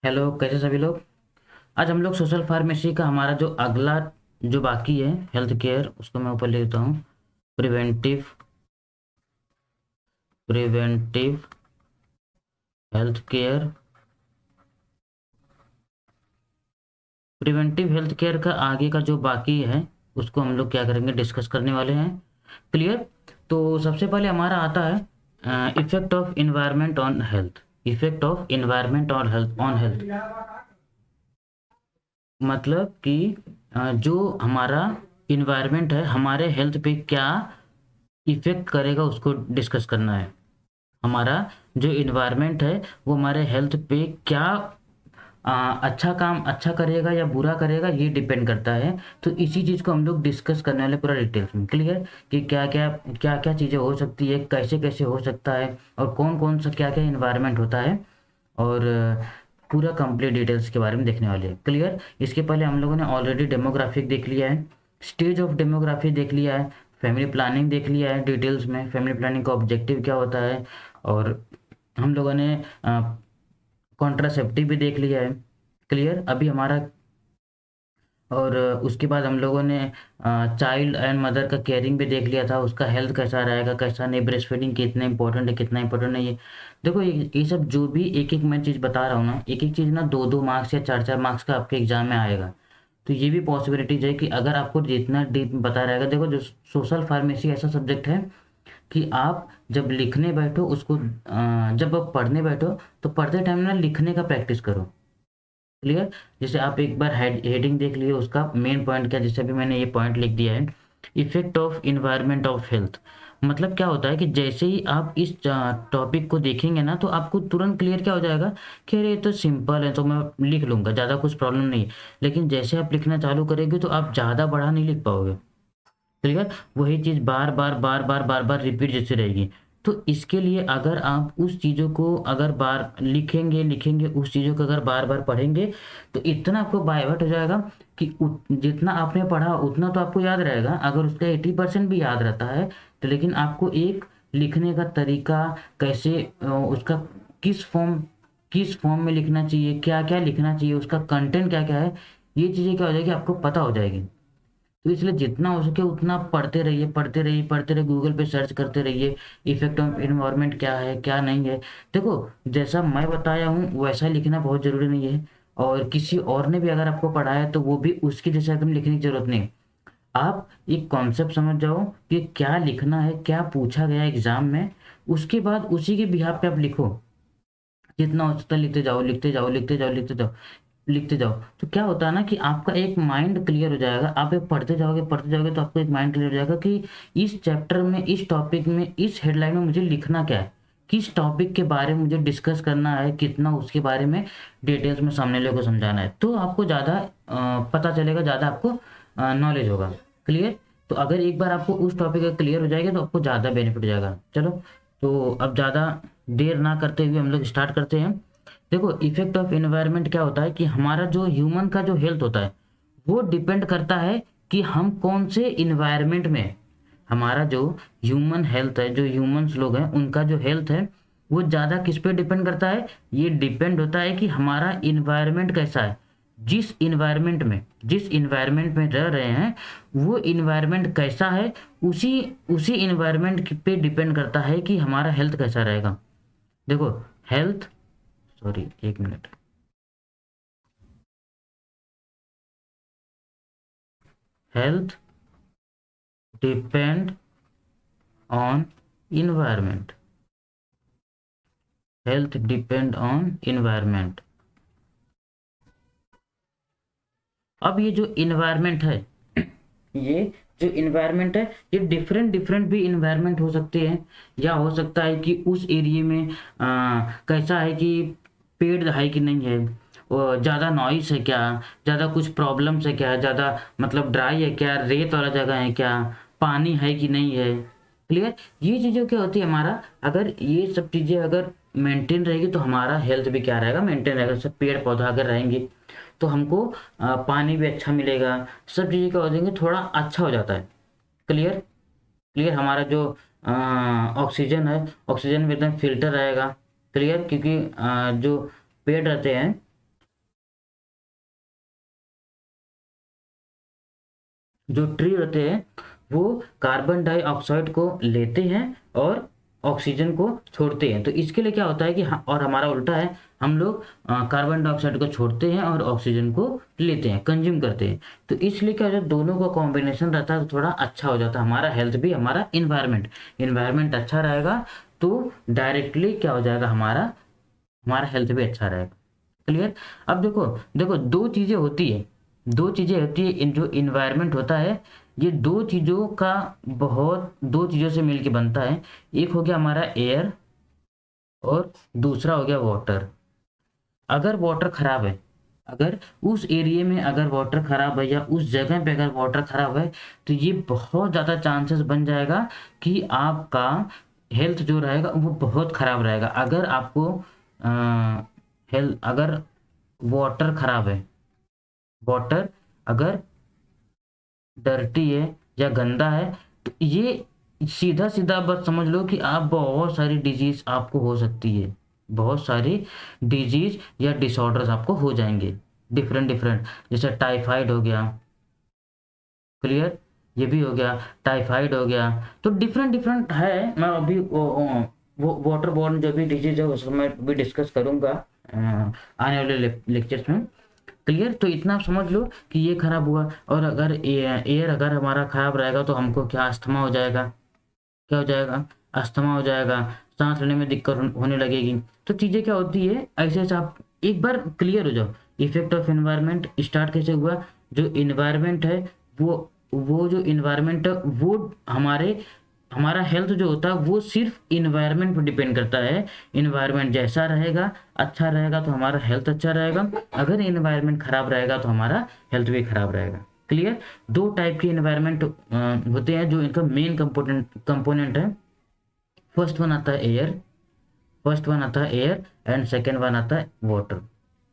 Hello, कैसे सभी लोग। आज हम लोग सोशल फार्मेसी का हमारा जो अगला जो बाकी है हेल्थ केयर, उसको मैं ऊपर लिख देता हूँ। Preventive preventive health care. Preventive health care का आगे का जो बाकी है उसको हम लोग क्या करेंगे, डिस्कस करने वाले हैं। क्लियर। तो सबसे पहले हमारा आता है effect of environment on health. Effect of environment on health मतलब कि जो हमारा इन्वायरमेंट है हमारे हेल्थ पे क्या इफ़ेक्ट करेगा उसको डिस्कस करना है। हमारा जो इन्वायरमेंट है वो हमारे हेल्थ पे क्या अच्छा काम अच्छा करेगा या बुरा करेगा, ये डिपेंड करता है। तो इसी चीज़ को हम लोग डिस्कस करने वाले पूरा डिटेल्स में। क्लियर कि क्या-क्या चीज़ें हो सकती है, कैसे-कैसे हो सकता है और कौन-कौन सा क्या-क्या इन्वायरमेंट होता है, और पूरा कंप्लीट डिटेल्स के बारे में देखने वाले हैं। क्लियर। इसके पहले हम लोगों ने ऑलरेडी डेमोग्राफिक देख लिया है, स्टेज ऑफ डेमोग्राफी देख लिया है, फैमिली प्लानिंग देख लिया है डिटेल्स में, फैमिली प्लानिंग का ऑब्जेक्टिव क्या होता है, और हम लोगों ने कॉन्ट्रासेप्टिव भी देख लिया है। क्लियर। अभी हमारा और उसके बाद हम लोगों ने चाइल्ड एंड मदर का केयरिंग भी देख लिया था, उसका हेल्थ कैसा रहेगा कैसा नहीं, ब्रेस्ट फीडिंग कितना इंपॉर्टेंट है कितना इंपॉर्टेंट नहीं है। देखो ये सब जो भी एक एक मैं चीज़ बता रहा हूँ ना, एक एक चीज़ ना 2-2 मार्क्स या 4-4 मार्क्स का आपके एग्जाम में आएगा। तो ये भी पॉसिबिलिटीज है कि अगर आपको जितना डीप बता रहेगा, देखो जो सोशल फार्मेसी ऐसा सब्जेक्ट है कि आप जब लिखने बैठो उसको जब आप पढ़ने बैठो तो पढ़ते टाइम ना लिखने का प्रैक्टिस करो। क्लियर। जैसे आप एक बार हेडिंग देख लिए, उसका मेन पॉइंट क्या, जैसे अभी मैंने ये पॉइंट लिख दिया है, effect of environment of health. मतलब क्या होता है कि जैसे ही आप इस टॉपिक को देखेंगे ना तो आपको तुरंत क्लियर क्या हो जाएगा कि अरे ये तो सिंपल है, तो मैं लिख लूंगा, ज़्यादा कुछ प्रॉब्लम नहीं है। लेकिन जैसे आप लिखना चालू करेंगे तो आप ज़्यादा बड़ा नहीं लिख पाओगे। क्लियर। वही चीज़ बार बार बार बार बार बार रिपीट जैसे रहेगी। तो इसके लिए अगर आप उस चीज़ों को अगर बार लिखेंगे लिखेंगे उस चीज़ों को अगर बार बार पढ़ेंगे तो इतना आपको बाय हार्ट हो जाएगा कि जितना आपने पढ़ा उतना तो आपको याद रहेगा। अगर उसका 80% भी याद रहता है तो लेकिन आपको एक लिखने का तरीका कैसे, उसका किस फॉर्म किस फॉर्म में लिखना चाहिए, क्या क्या लिखना चाहिए, उसका कंटेंट क्या क्या है, ये चीज़ें क्या हो जाएगी आपको पता हो जाएगी। तो इसलिए जितना हो सके उतना पढ़ते रहिए, पढ़ते रहिए, पढ़ते रहिए, गूगल पे सर्च करते रहिए, इफ़ेक्ट ऑफ एनवायरनमेंट क्या है, क्या नहीं है। देखो, जैसा मैं बताया हूँ वैसा लिखना बहुत ज़रूरी नहीं है, और किसी और ने भी अगर आपको पढ़ाया है तो वो भी उसके जैसा एकदम लिखने की ज़रूरत नहीं है। आप एक कॉन्सेप्ट समझ जाओ कि क्या लिखना है, क्या पूछा गया है एग्ज़ाम में, उसके बाद उसी के बिहाफ़ पे आप लिखो। जितना हो सकता है लिखते जाओ, लिखते जाओ, लिखते जाओ, लिखते जाओ, लिखते जाओ। तो क्या होता है ना कि आपका एक माइंड क्लियर हो जाएगा। आप ये पढ़ते जाओगे तो आपको एक माइंड क्लियर हो जाएगा कि इस चैप्टर में, इस टॉपिक में, इस हेडलाइन में मुझे लिखना क्या है, किस टॉपिक के बारे में मुझे डिस्कस करना है, कितना उसके बारे में डिटेल्स में सामने वाले को समझाना है। तो आपको ज़्यादा पता चलेगा, ज़्यादा आपको नॉलेज होगा। क्लियर। तो अगर एक बार आपको उस टॉपिक का क्लियर हो जाएगा तो आपको ज़्यादा बेनिफिट हो जाएगा। चलो, तो अब ज़्यादा देर ना करते हुए हम लोग स्टार्ट करते हैं। देखो, इफेक्ट ऑफ एनवायरनमेंट क्या होता है कि हमारा जो ह्यूमन का जो हेल्थ होता है वो डिपेंड करता है कि हम कौन से इन्वायरमेंट में हैं। हमारा जो ह्यूमन हेल्थ है, जो ह्यूमंस लोग हैं उनका जो हेल्थ है वो ज़्यादा किस पे डिपेंड करता है, ये डिपेंड होता है कि हमारा इन्वायरमेंट कैसा है। जिस इन्वायरमेंट में रह रहे हैं वो इन्वायरमेंट कैसा है, उसी उसी इन्वायरमेंट पे डिपेंड करता है कि हमारा हेल्थ कैसा रहेगा। देखो, हेल्थ, सॉरी एक minute, health depend on environment. Health depend on environment. अब ये जो इन्वायरमेंट है, ये जो इन्वायरमेंट है ये डिफरेंट डिफरेंट भी इन्वायरमेंट हो सकते हैं। या हो सकता है कि उस एरिया में कैसा है कि पेड़ है कि नहीं है, और ज़्यादा नॉइस है क्या, ज़्यादा कुछ प्रॉब्लम्स है क्या, ज़्यादा मतलब ड्राई है क्या, रेत वाला जगह है क्या, पानी है कि नहीं है। क्लियर। ये चीज़ें क्या होती है, हमारा अगर ये सब चीज़ें अगर मेंटेन रहेगी तो हमारा हेल्थ भी क्या रहेगा, मेंटेन रहेगा। सब पेड़ पौधा अगर रहेंगे तो हमको पानी भी अच्छा मिलेगा, सब चीज़ें क्या हो जाएंगे, थोड़ा अच्छा हो जाता है। क्लियर। क्लियर। हमारा जो ऑक्सीजन है, ऑक्सीजन भी एकदम फिल्टर रहेगा। क्लियर। क्योंकि जो पेड़ रहते हैं जो ट्री होते हैं वो कार्बन डाइऑक्साइड को लेते हैं और ऑक्सीजन को छोड़ते हैं। तो इसके लिए क्या होता है कि और हमारा उल्टा है, हम लोग कार्बन डाइऑक्साइड को छोड़ते हैं और ऑक्सीजन को लेते हैं, कंज्यूम करते हैं। तो इसलिए क्या हो जाता है, दोनों का कॉम्बिनेशन रहता है तो थोड़ा अच्छा हो जाता है, हमारा हेल्थ भी, हमारा इन्वायरमेंट अच्छा रहेगा तो डायरेक्टली क्या हो जाएगा, हमारा हमारा हेल्थ भी अच्छा रहेगा। क्लियर। अब देखो देखो दो चीज़ें होती है, इन जो इन्वायरमेंट होता है, ये दो चीज़ों का बहुत, दो चीज़ों से मिलके बनता है। एक हो गया हमारा एयर और दूसरा हो गया वाटर। अगर वाटर खराब है, अगर उस एरिया में अगर वाटर खराब है या उस जगह पे अगर वाटर खराब है, तो ये बहुत ज़्यादा चांसेस बन जाएगा कि आपका हेल्थ जो रहेगा वो बहुत खराब रहेगा। अगर आपको हेल्थ, अगर वाटर खराब है, वाटर अगर डर्टी है या गंदा है, तो ये सीधा सीधा बस समझ लो कि आप बहुत सारी डिजीज आपको हो सकती है, बहुत सारी डिजीज या डिसऑर्डर्स आपको हो जाएंगे, डिफरेंट डिफरेंट, जैसे टाइफाइड हो गया। क्लियर। ये भी हो गया, टाइफाइड हो गया। तो डिफरेंट डिफरेंट है। मैं अभी वो वाटर बॉर्न जो भी डिजीज है उसको मैं भी डिस्कस करूंगा आने वाले लेक्चर्स में। क्लियर। तो इतना आप समझ लो कि ये खराब हुआ, और अगर एयर अगर हमारा खराब रहेगा तो हमको क्या, अस्थमा हो जाएगा। क्या हो जाएगा, अस्थमा हो जाएगा, सांस लेने में दिक्कत होने लगेगी। तो चीज़ें क्या होती है, ऐसे ऐसे आप एक बार क्लियर हो जाओ। इफेक्ट ऑफ एनवायरनमेंट स्टार्ट कैसे हुआ, जो इन्वायरमेंट है वो जो इन्वायरमेंट है वो हमारा हेल्थ जो होता है वो सिर्फ इन्वायरमेंट पर डिपेंड करता है। इन्वायरमेंट जैसा रहेगा, अच्छा रहेगा तो हमारा हेल्थ अच्छा रहेगा, अगर इन्वायरमेंट खराब रहेगा तो हमारा हेल्थ भी खराब रहेगा। क्लियर। दो टाइप के इन्वायरमेंट होते हैं जो इनका मेन कंपोनेंट है। फर्स्ट वन आता है एयर, एंड सेकेंड वन आता है वाटर।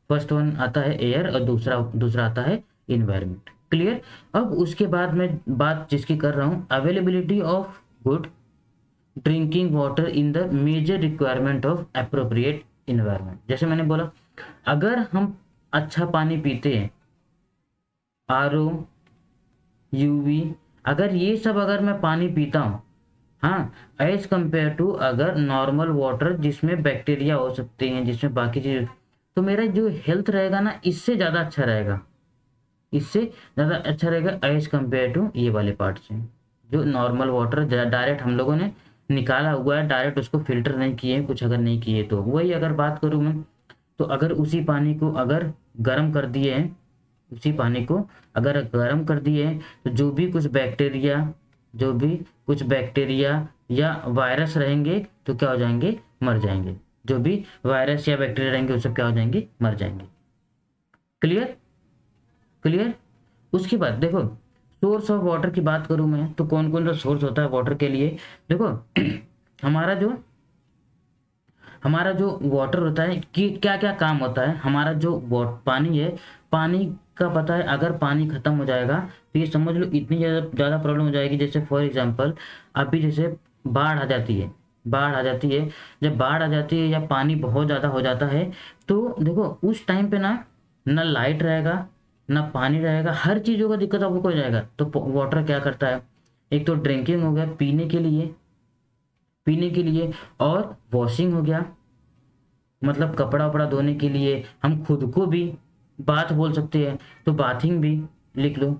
फर्स्ट वन आता है एयर और दूसरा दूसरा आता है इन्वायरमेंट। क्लियर। अब उसके बाद मैं बात जिसकी कर रहा हूँ, availability of good drinking water in the major requirement of appropriate environment. जैसे मैंने बोला, अगर हम अच्छा पानी पीते हैं, आरओ, यूवी, अगर ये सब अगर मैं पानी पीता हूँ, हाँ, एज कंपेयर टू अगर नॉर्मल वाटर जिसमें बैक्टीरिया हो सकते हैं, जिसमें बाकी चीज, तो मेरा जो हेल्थ रहेगा ना इससे ज़्यादा अच्छा रहेगा, इससे ज़्यादा अच्छा रहेगा एज कंपेयर टू ये वाले पार्ट से। जो नॉर्मल वाटर डायरेक्ट हम लोगों ने निकाला हुआ है, डायरेक्ट उसको फिल्टर नहीं किए, कुछ अगर नहीं किए, तो वही अगर बात करूँ मैं, तो अगर उसी पानी को अगर गर्म कर दिए हैं, उसी पानी को अगर गर्म कर दिए हैं, तो जो भी कुछ बैक्टीरिया या वायरस रहेंगे तो क्या हो जाएंगे, मर जाएंगे। जो भी वायरस या बैक्टीरिया रहेंगे वो सब क्या हो जाएंगे, मर जाएंगे। क्लियर। क्लियर। उसके बाद देखो, सोर्स ऑफ वाटर की बात करूं मैं, तो कौन कौन सा सोर्स होता है वाटर के लिए। देखो हमारा जो वाटर होता है कि क्या क्या काम होता है, हमारा जो पानी है, पानी का पता है, अगर पानी खत्म हो जाएगा तो ये समझ लो इतनी ज़्यादा प्रॉब्लम हो जाएगी। जैसे फॉर एग्जांपल अभी जैसे बाढ़ आ जाती है, जब बाढ़ आ जाती है या पानी बहुत ज़्यादा हो जाता है, तो देखो उस टाइम पे ना लाइट रहेगा, ना पानी रहेगा, हर चीज़ों का दिक्कत आपको हो जाएगा। तो वाटर क्या करता है, एक तो ड्रिंकिंग हो गया, पीने के लिए, और वॉशिंग हो गया, मतलब कपड़ा वपड़ा धोने के लिए, हम खुद को भी बात बोल सकते हैं तो बाथिंग भी लिख लो।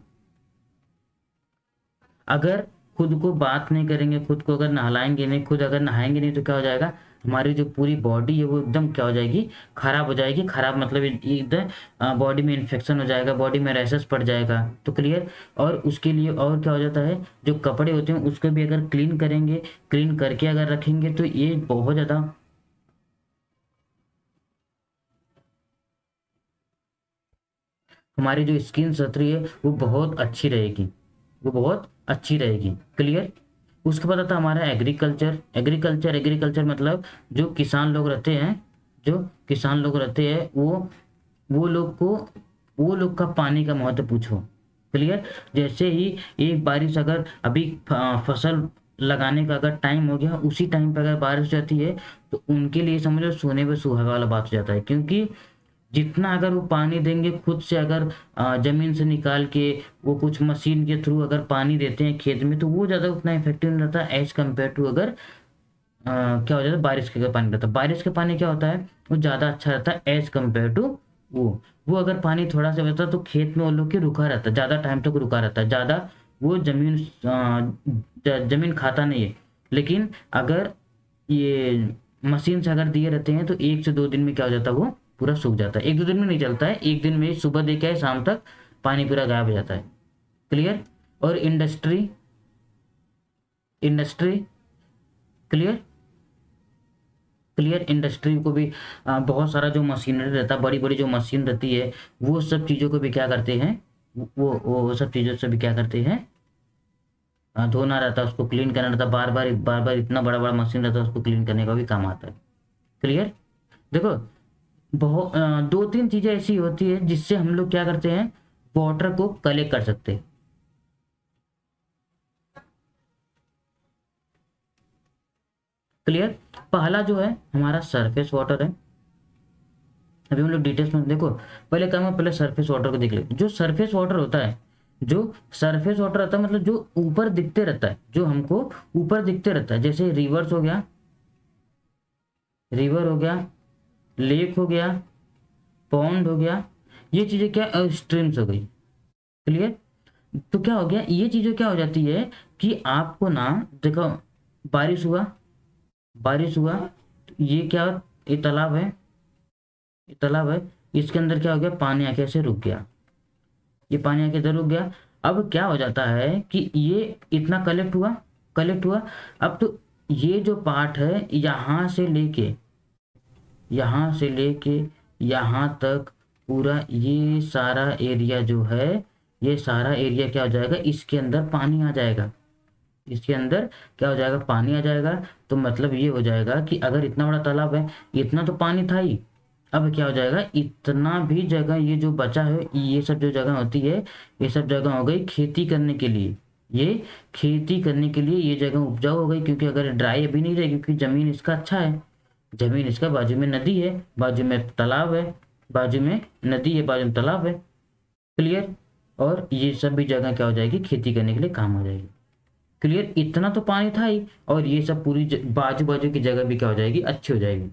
अगर खुद को बात नहीं करेंगे, खुद को अगर नहलाएंगे नहीं, खुद अगर नहाएंगे नहीं, तो क्या हो जाएगा, हमारी जो पूरी बॉडी है वो एकदम क्या हो जाएगी, खराब हो जाएगी। खराब मतलब इधर बॉडी में इन्फेक्शन हो जाएगा, बॉडी में रैशेस पड़ जाएगा। तो क्लियर। और उसके लिए और क्या हो जाता है, जो कपड़े होते हैं उसको भी अगर क्लीन करेंगे, क्लीन करके अगर रखेंगे, तो ये बहुत ज़्यादा हमारी जो स्किन सतरी है वो बहुत अच्छी रहेगी, वो बहुत अच्छी रहेगी। क्लियर। उसके बाद आता है हमारा एग्रीकल्चर मतलब जो किसान लोग रहते हैं, वो लोग का पानी का महत्व पूछो। क्लियर। जैसे ही एक बारिश, अगर अभी फसल लगाने का अगर टाइम हो गया, उसी टाइम पे अगर बारिश हो जाती है, तो उनके लिए समझ लो सोने पे सुहागा वाला बात हो जाता है। क्योंकि जितना अगर वो पानी देंगे खुद से, अगर ज़मीन से निकाल के वो कुछ मशीन के थ्रू अगर पानी देते हैं खेत में, तो वो ज़्यादा उतना इफ़ेक्टिव नहीं रहता एज़ कम्पेयर टू अगर क्या हो जाता है बारिश का पानी रहता है। बारिश का पानी क्या होता है, वो ज़्यादा अच्छा रहता है एज़ कम्पेयर टू वो अगर पानी थोड़ा सा बचता तो खेत में वो लोग के रुका रहता है, ज़्यादा टाइम तक रुका रहता है, ज़्यादा वो ज़मीन खाता नहीं है। लेकिन अगर ये मशीन से अगर दिए रहते हैं तो 1 से 2 दिन में क्या हो जाता है, वो पूरा सूख जाता है। 1-2 दिन में नहीं चलता है, 1 दिन में सुबह दे के आए शाम तक पानी पूरा गायब हो जाता है। क्लियर? और इंडस्ट्री क्लियर? क्लियर? इंडस्ट्री को भी बहुत सारा जो मशीनरी रहता है, बड़ी-बड़ी जो मशीन रहती है, वो सब चीज़ों को भी क्या करते हैं, वो सब चीज़ों से भी क्या करते हैं, धोना रहता है, उसको क्लीन करना रहता है, बार-बार इतना बड़ा-बड़ा मशीन रहता है, उसको क्लीन करने का भी काम आता है। क्लियर? देखो, 2-3 चीज़ें ऐसी होती है जिससे हम लोग क्या करते हैं, वाटर को कलेक्ट कर सकते हैं। क्लियर? पहला जो है हमारा सरफेस वाटर है। अभी हम लोग डिटेल्स में देखो, पहले काम है, पहले सरफेस वाटर को देख ले। जो सरफेस वाटर होता है, जो सरफेस वाटर रहता है मतलब जो ऊपर दिखते रहता है, जो हमको ऊपर दिखते रहता है, जैसे रिवर्स हो गया, रिवर हो गया, लेक हो गया, पॉन्ड हो गया, ये चीज़ें क्या स्ट्रीम्स हो गई। क्लियर? तो क्या हो गया, ये चीज़ें क्या हो जाती है कि आपको ना, देखो बारिश हुआ, बारिश हुआ, ये क्या, ये तालाब है, ये तालाब है, इसके अंदर क्या हो गया, पानी आके ऐसे रुक गया, ये पानी आके इधर रुक गया। अब क्या हो जाता है कि ये इतना कलेक्ट हुआ, कलेक्ट हुआ, अब तो ये जो पार्ट है यहाँ से लेके यहाँ तक पूरा ये सारा एरिया जो है, ये सारा एरिया क्या हो जाएगा, इसके अंदर पानी आ जाएगा, इसके अंदर क्या हो जाएगा, पानी आ जाएगा। तो मतलब ये हो जाएगा कि अगर इतना बड़ा तालाब है, इतना तो पानी था ही, अब क्या हो जाएगा, इतना भी जगह ये जो बचा है, ये सब जो जगह होती है, ये सब जगह हो गई खेती करने के लिए, ये खेती करने के लिए ये जगह उपजाऊ हो गई, क्योंकि अगर ड्राई अभी नहीं रहेगी, क्योंकि ज़मीन इसका अच्छा है, ज़मीन इसका, बाजू में नदी है, बाजू में तालाब है, बाजू में नदी है, बाजू में तालाब है। क्लियर? और ये सब भी जगह क्या हो जाएगी, खेती करने के लिए काम हो जाएगी। क्लियर? इतना तो पानी था ही, और ये सब पूरी बाजू बाजू की जगह भी क्या हो जाएगी, अच्छी हो जाएगी।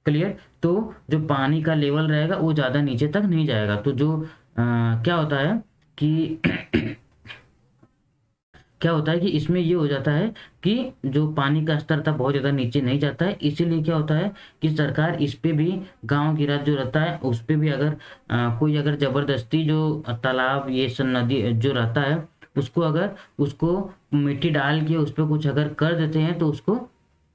क्लियर? तो जो पानी का लेवल रहेगा वो ज़्यादा नीचे तक नहीं जाएगा। तो जो क्या होता है कि क्या होता है कि इसमें ये हो जाता है कि जो पानी का स्तर था बहुत ज़्यादा नीचे नहीं जाता है। इसीलिए क्या होता है कि सरकार इस पे भी, गांव गिरात जो रहता है उस पे भी अगर कोई अगर ज़बरदस्ती जो तालाब ये सब नदी जो रहता है, उसको अगर उसको मिट्टी डाल के उस पर कुछ अगर कर देते हैं, तो उसको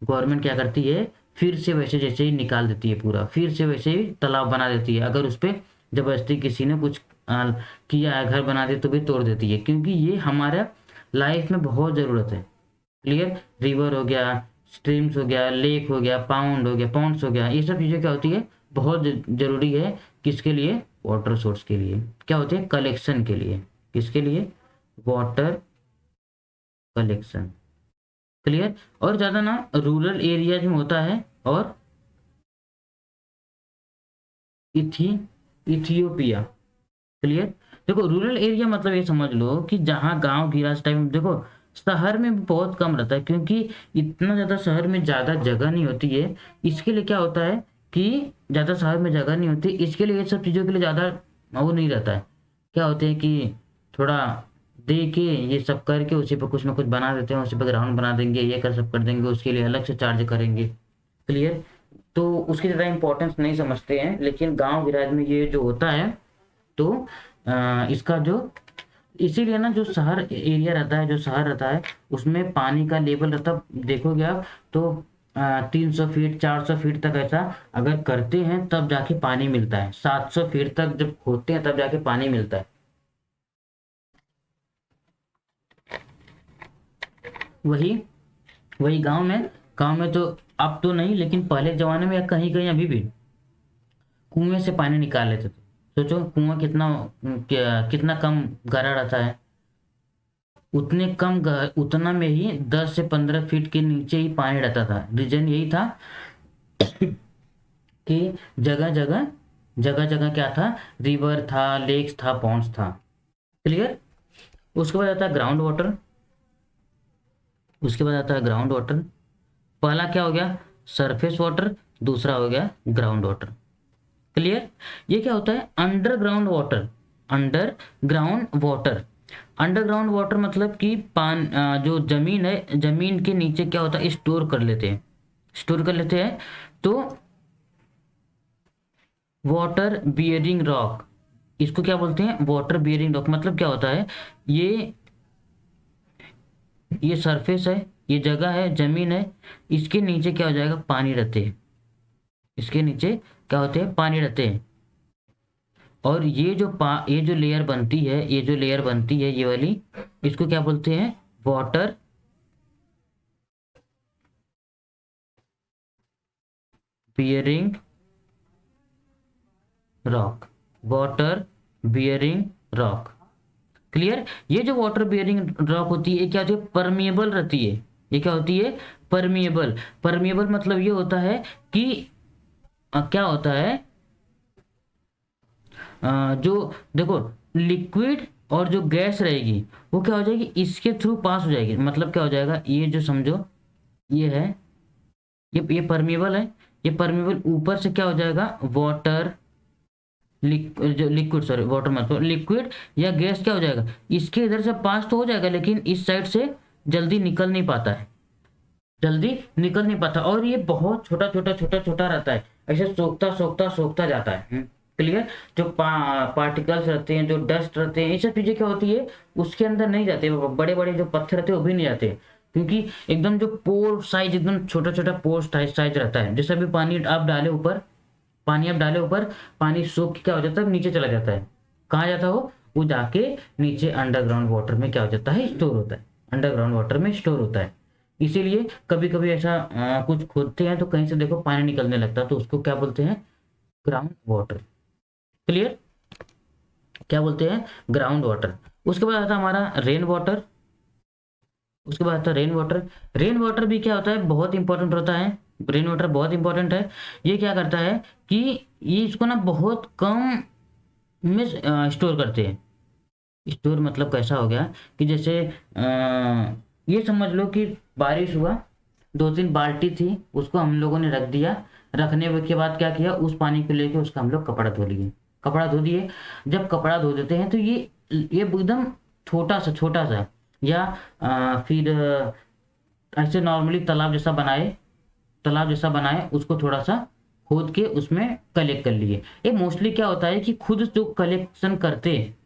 गवर्नमेंट क्या करती है, फिर से वैसे जैसे ही निकाल देती है पूरा, फिर से वैसे ही तालाब बना देती है। अगर उस पर ज़बरदस्ती किसी ने कुछ किया है, घर बना दे, तो भी तोड़ देती है, क्योंकि ये हमारा लाइफ में बहुत ज़रूरत है। क्लियर? रिवर हो गया, स्ट्रीम्स हो गया, लेक हो गया, पाउंड हो गया, पॉन्ड्स हो गया, ये सब चीज़ें क्या होती है, बहुत ज़रूरी है। किसके लिए? वाटर सोर्स के लिए। क्या होते हैं? कलेक्शन के लिए। किसके लिए? Water collection. क्लियर? और ज़्यादा ना रूरल एरियाज में होता है, और इथियोपिया। क्लियर? देखो, रूरल एरिया मतलब ये समझ लो कि जहाँ गांव गिराज टाइप में, देखो शहर में भी बहुत कम रहता है, क्योंकि इतना ज़्यादा शहर में ज़्यादा जगह नहीं होती है। इसके लिए क्या होता है कि ज़्यादा शहर में जगह नहीं होती, इसके लिए ये सब चीज़ों के लिए ज़्यादा वो नहीं रहता है। क्या होते हैं कि थोड़ा दे के ये सब करके उसी पर कुछ ना कुछ बना देते हैं, उसी पर ग्राउंड बना देंगे, ये कर सब कर देंगे, उसके लिए अलग से चार्ज करेंगे। क्लियर? तो उसकी ज़्यादा इंपॉर्टेंस नहीं समझते हैं, लेकिन गांव गिराज में ये जो होता है, तो इसका जो, इसीलिए ना जो शहर एरिया रहता है, जो शहर रहता है, उसमें पानी का लेवल रहता, देखोगे आप तो 300 फीट 400 फीट तक ऐसा अगर करते हैं तब जाके पानी मिलता है। 700 फीट तक जब होते हैं तब जाके पानी मिलता है। वही वही गांव में तो अब तो नहीं, लेकिन पहले जमाने में या कहीं कहीं अभी भी कुएं से पानी निकाल लेते थे। सोचो कुआं कितना कम गहरा रहता है, उतना में ही 10 से 15 फीट के नीचे ही पानी रहता था। रीजन यही था कि जगह जगह जगह जगह क्या था, रिवर था, लेक्स था, पॉन्ड्स था। क्लियर। उसके बाद आता है ग्राउंड वाटर। उसके बाद आता है ग्राउंड वाटर। पहला क्या हो गया, सरफेस वाटर, दूसरा हो गया ग्राउंड वाटर। क्लियर। ये क्या होता है, underground water. Underground water, underground water मतलब कि जो जमीन है, जमीन के नीचे क्या होता है, स्टोर कर लेते हैं, स्टोर कर लेते हैं। तो वाटर बियरिंग रॉक, इसको क्या बोलते हैं, वाटर बियरिंग रॉक। मतलब क्या होता है, ये ये सरफेस है, ये जगह है, जमीन है, इसके नीचे क्या हो जाएगा, पानी रहते हैं। इसके नीचे क्या होते हैं, पानी रहते हैं। और ये जो लेयर बनती है, ये जो लेयर बनती है, ये वाली, इसको क्या बोलते हैं, water bearing rock. Water bearing rock. Clear. ये जो वाटर बियरिंग रॉक होती है, ये क्या होती है, परमिएबल रहती है। ये क्या होती है, परमिएबल। परमिएबल मतलब ये होता है कि क्या होता है, जो देखो, लिक्विड और जो गैस रहेगी वो क्या हो जाएगी, इसके थ्रू पास हो जाएगी। मतलब क्या हो जाएगा, ये जो समझो, ये है, ये परमिएबल है। ये परमिएबल ऊपर से क्या हो जाएगा, वाटर, जो लिक्विड, सॉरी वाटर मतलब लिक्विड या गैस क्या हो जाएगा, इसके इधर से पास तो हो जाएगा, लेकिन इस साइड से जल्दी निकल नहीं पाता है, जल्दी निकल नहीं पाता। और ये बहुत छोटा छोटा छोटा छोटा रहता है, ऐसे सोखता सोखता सोखता जाता है। क्लियर। जो पार्टिकल्स रहते हैं, जो डस्ट रहते हैं, ये सब चीजें क्या होती है, उसके अंदर नहीं जाते। बड़े बड़े जो पत्थर रहते हैं वो भी नहीं जाते, क्योंकि एकदम जो पोर साइज, एकदम छोटा छोटा पोर साइज रहता है। जैसे अभी पानी आप डाले ऊपर, पानी आप डाले ऊपर, पानी सूख के क्या हो जाता है, नीचे चला जाता है। कहाँ जाता हो, वो जाके नीचे अंडरग्राउंड वाटर में क्या हो जाता है, स्टोर होता है। अंडरग्राउंड वाटर में स्टोर होता है। इसीलिए कभी कभी ऐसा कुछ खोदते हैं तो कहीं से देखो पानी निकलने लगता है, तो उसको क्या बोलते हैं, ग्राउंड वाटर। क्लियर। क्या बोलते हैं, ग्राउंड वाटर। उसके बाद आता है हमारा रेन वाटर। उसके बाद आता है रेन वाटर। रेन वाटर भी क्या होता है, बहुत इंपॉर्टेंट होता है। रेन वाटर बहुत इंपॉर्टेंट है। ये क्या करता है कि ये इसको ना बहुत कम में स्टोर करते हैं। स्टोर मतलब कैसा हो गया कि जैसे ये समझ लो कि बारिश हुआ, 2-3 बाल्टी थी, उसको हम लोगों ने रख दिया। रखने के बाद क्या किया, उस पानी को लेके उसका हम लोग कपड़ा धो लिए। कपड़ा धो दिए। जब कपड़ा धो देते हैं तो ये एकदम छोटा सा, या फिर ऐसे नॉर्मली तालाब जैसा बनाए, उसको थोड़ा सा खोद के उसमें कलेक्ट कर लिए। ये मोस्टली क्या होता है कि खुद जो कलेक्शन करते हैं,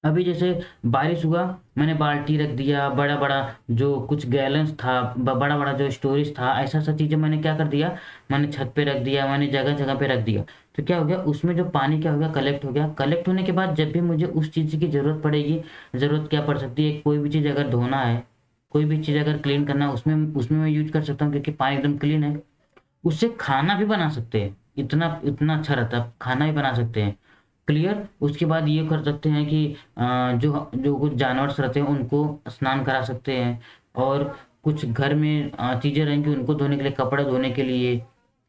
अभी जैसे बारिश हुआ, मैंने बाल्टी रख दिया, बड़ा बड़ा जो कुछ गैलन्स था, बड़ा बड़ा जो स्टोरेज था, ऐसा सब चीज़ें मैंने क्या कर दिया, मैंने छत पे रख दिया, मैंने जगह जगह पे रख दिया। तो क्या हो गया, उसमें जो पानी क्या हो गया, कलेक्ट हो गया। कलेक्ट होने के बाद जब भी मुझे उस चीज़ की ज़रूरत पड़ेगी, ज़रूरत क्या पड़ सकती है, कोई भी चीज़ अगर धोना है, कोई भी चीज़ अगर क्लीन करना है, उसमें उसमें मैं यूज कर सकता हूँ, क्योंकि पानी एकदम क्लीन है। उससे खाना भी बना सकते हैं, इतना इतना अच्छा रहता है, खाना भी बना सकते हैं। क्लियर। उसके बाद ये कर सकते हैं कि जो जो कुछ जानवर रहते हैं उनको स्नान करा सकते हैं, और कुछ घर में चीज़ें रहेंगी उनको धोने के लिए, कपड़े धोने के लिए।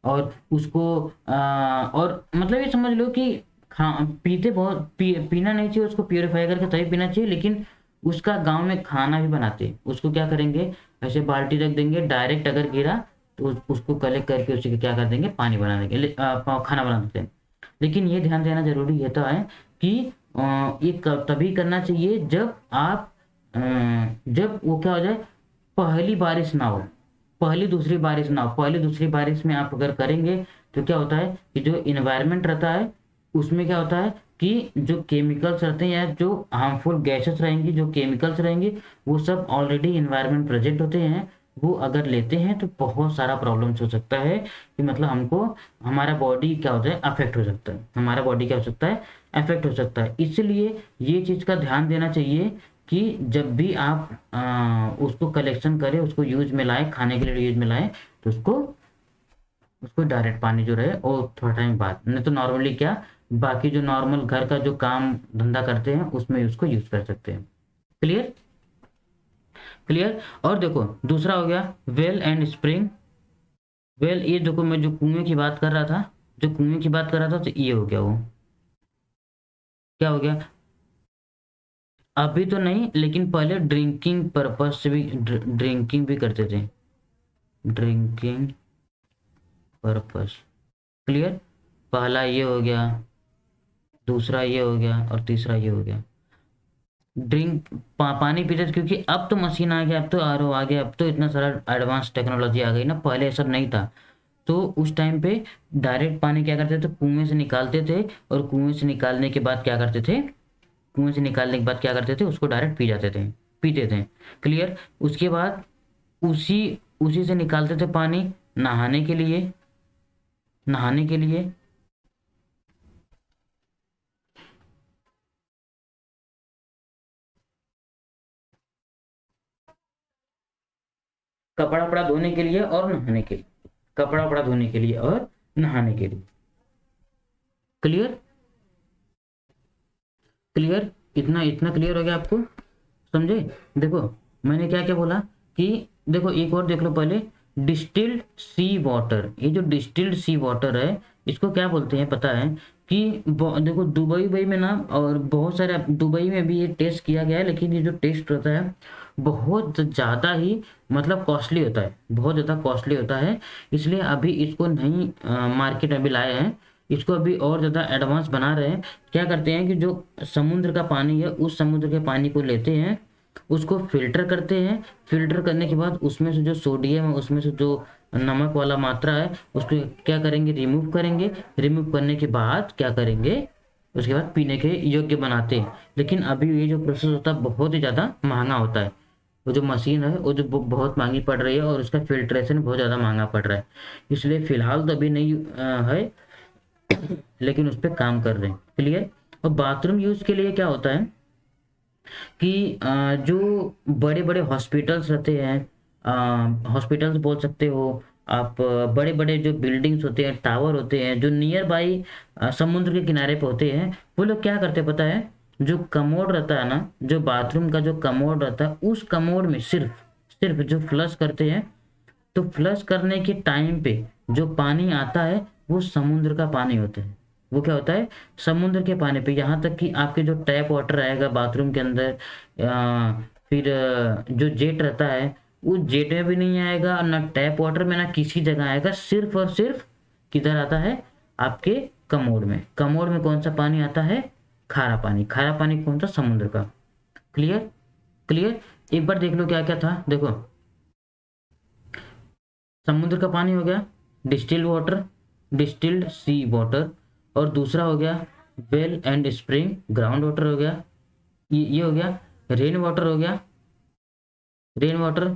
और उसको और मतलब ये समझ लो कि खा पीते बहुत पीना नहीं चाहिए, उसको प्योरीफाई करके तभी पीना चाहिए, लेकिन उसका गांव में खाना भी बनाते हैं। उसको क्या करेंगे, ऐसे बाल्टी रख देंगे, डायरेक्ट अगर गिरा तो उसको कलेक्ट करके उसी का क्या कर देंगे, पानी बना देंगे, खाना बना देते हैं। लेकिन ये ध्यान देना जरूरी ये तो है कि ये तभी करना चाहिए जब आप जब वो क्या हो जाए, पहली बारिश ना हो, पहली दूसरी बारिश ना हो। पहली दूसरी बारिश में आप अगर करेंगे तो क्या होता है कि जो इन्वायरमेंट रहता है उसमें क्या होता है कि जो केमिकल्स रहते हैं, या जो हार्मफुल गैसेस रहेंगी, जो केमिकल्स रहेंगे, वो सब ऑलरेडी इन्वायरमेंट प्रेजेंट होते हैं। वो अगर लेते हैं तो बहुत सारा प्रॉब्लम्स हो सकता है, कि मतलब हमको, हमारा बॉडी क्या होता है, अफेक्ट हो सकता है, हमारा बॉडी क्या हो सकता है, अफेक्ट हो सकता है। इसलिए ये चीज़ का ध्यान देना चाहिए कि जब भी आप उसको कलेक्शन करें, उसको यूज में लाए, खाने के लिए यूज में लाए, तो उसको उसको डायरेक्ट पानी जो रहे और थोड़ा टाइम बाद, नहीं तो नॉर्मली क्या, बाकी जो नॉर्मल घर का जो काम धंधा करते हैं उसमें उसको यूज कर सकते हैं। क्लियर। क्लियर। और देखो दूसरा हो गया वेल एंड स्प्रिंग। वेल, ये देखो मैं जो कुएं की बात कर रहा था, जो कुएं की बात कर रहा था, तो ये हो गया, वो क्या हो गया, अभी तो नहीं लेकिन पहले ड्रिंकिंग पर्पज से भी ड्रिंकिंग भी करते थे, ड्रिंकिंग पर्पज। क्लियर। पहला ये हो गया, दूसरा ये हो गया, और तीसरा ये हो गया। पानी पीते थे, क्योंकि अब तो मशीन आ गया, अब तो आरओ आ गया, अब तो इतना सारा एडवांस टेक्नोलॉजी आ गई ना, पहले सब नहीं था। तो उस टाइम पे डायरेक्ट पानी क्या करते थे, कुएं से निकालते थे, और कुएं से निकालने के बाद क्या करते थे, कुएं से निकालने के बाद क्या करते थे, उसको डायरेक्ट पी जाते थे, पीते थे। क्लियर। उसके बाद उसी उसी से निकालते थे पानी नहाने के लिए, नहाने के लिए, कपड़ा वपड़ा धोने के लिए और नहाने के लिए, कपड़ा वपड़ा धोने के लिए और नहाने के लिए। क्लियर। क्लियर। इतना इतना क्लियर हो गया आपको, समझे। देखो मैंने क्या क्या बोला कि देखो एक और देख लो पहले, डिस्टिल्ड सी वाटर। ये जो डिस्टिल्ड सी वाटर है, इसको क्या बोलते हैं पता है कि देखो दुबई में ना, और बहुत सारे दुबई में भी ये टेस्ट किया गया है, लेकिन ये जो टेस्ट होता है बहुत ज़्यादा ही मतलब कॉस्टली होता है, बहुत ज़्यादा कॉस्टली होता है। इसलिए अभी इसको नहीं मार्केट में भी लाए हैं, इसको अभी और ज़्यादा एडवांस बना रहे हैं। क्या करते हैं कि जो समुद्र का पानी है, उस समुद्र के पानी को लेते हैं, उसको फिल्टर करते हैं, फिल्टर करने के बाद उसमें से जो सोडियम है, उसमें से जो नमक वाला मात्रा है, उसको क्या करेंगे, रिमूव करेंगे। रिमूव करने के बाद क्या करेंगे, उसके बाद पीने के योग्य बनाते हैं। लेकिन अभी ये जो प्रोसेस होता है बहुत ही ज़्यादा महंगा होता है, वो जो मशीन है वो जो बहुत महंगी पड़ रही है, और उसका फिल्ट्रेशन बहुत ज़्यादा महंगा पड़ रहा है। इसलिए फिलहाल तो अभी नहीं है, लेकिन उस पर काम कर रहे हैं। क्लियर। और बाथरूम यूज के लिए क्या होता है कि जो बड़े बड़े हॉस्पिटल्स रहते हैं, हॉस्पिटल्स बोल सकते हो आप, बड़े बड़े जो बिल्डिंग्स होते हैं, टावर होते हैं, जो नियर बाई समुद्र के किनारे पे होते हैं, वो लोग क्या करते हैं पता है, जो कमोड रहता है ना, जो बाथरूम का जो कमोड रहता है, उस कमोड में सिर्फ सिर्फ जो फ्लश करते हैं, तो फ्लश करने के टाइम पे जो पानी आता है वो समुद्र का पानी होता है। वो क्या होता है, समुद्र के पानी पे। यहाँ तक कि आपके जो टैप वाटर आएगा बाथरूम के अंदर, फिर जो जेट रहता है, उस जेट में भी नहीं आएगा, ना टैप वाटर में, ना किसी जगह आएगा। सिर्फ और सिर्फ किधर आता है, आपके कमोड में। कमोड में कौन सा पानी आता है, खारा पानी। खारा पानी कौन सा, समुद्र का। क्लियर। क्लियर। एक बार देख लो क्या क्या था, देखो समुद्र का पानी हो गया डिस्टिल्ड वाटर, डिस्टिल्ड सी वाटर। और दूसरा हो गया well and spring, ground water हो गया। ये हो गया रेन वाटर हो गया, रेन वाटर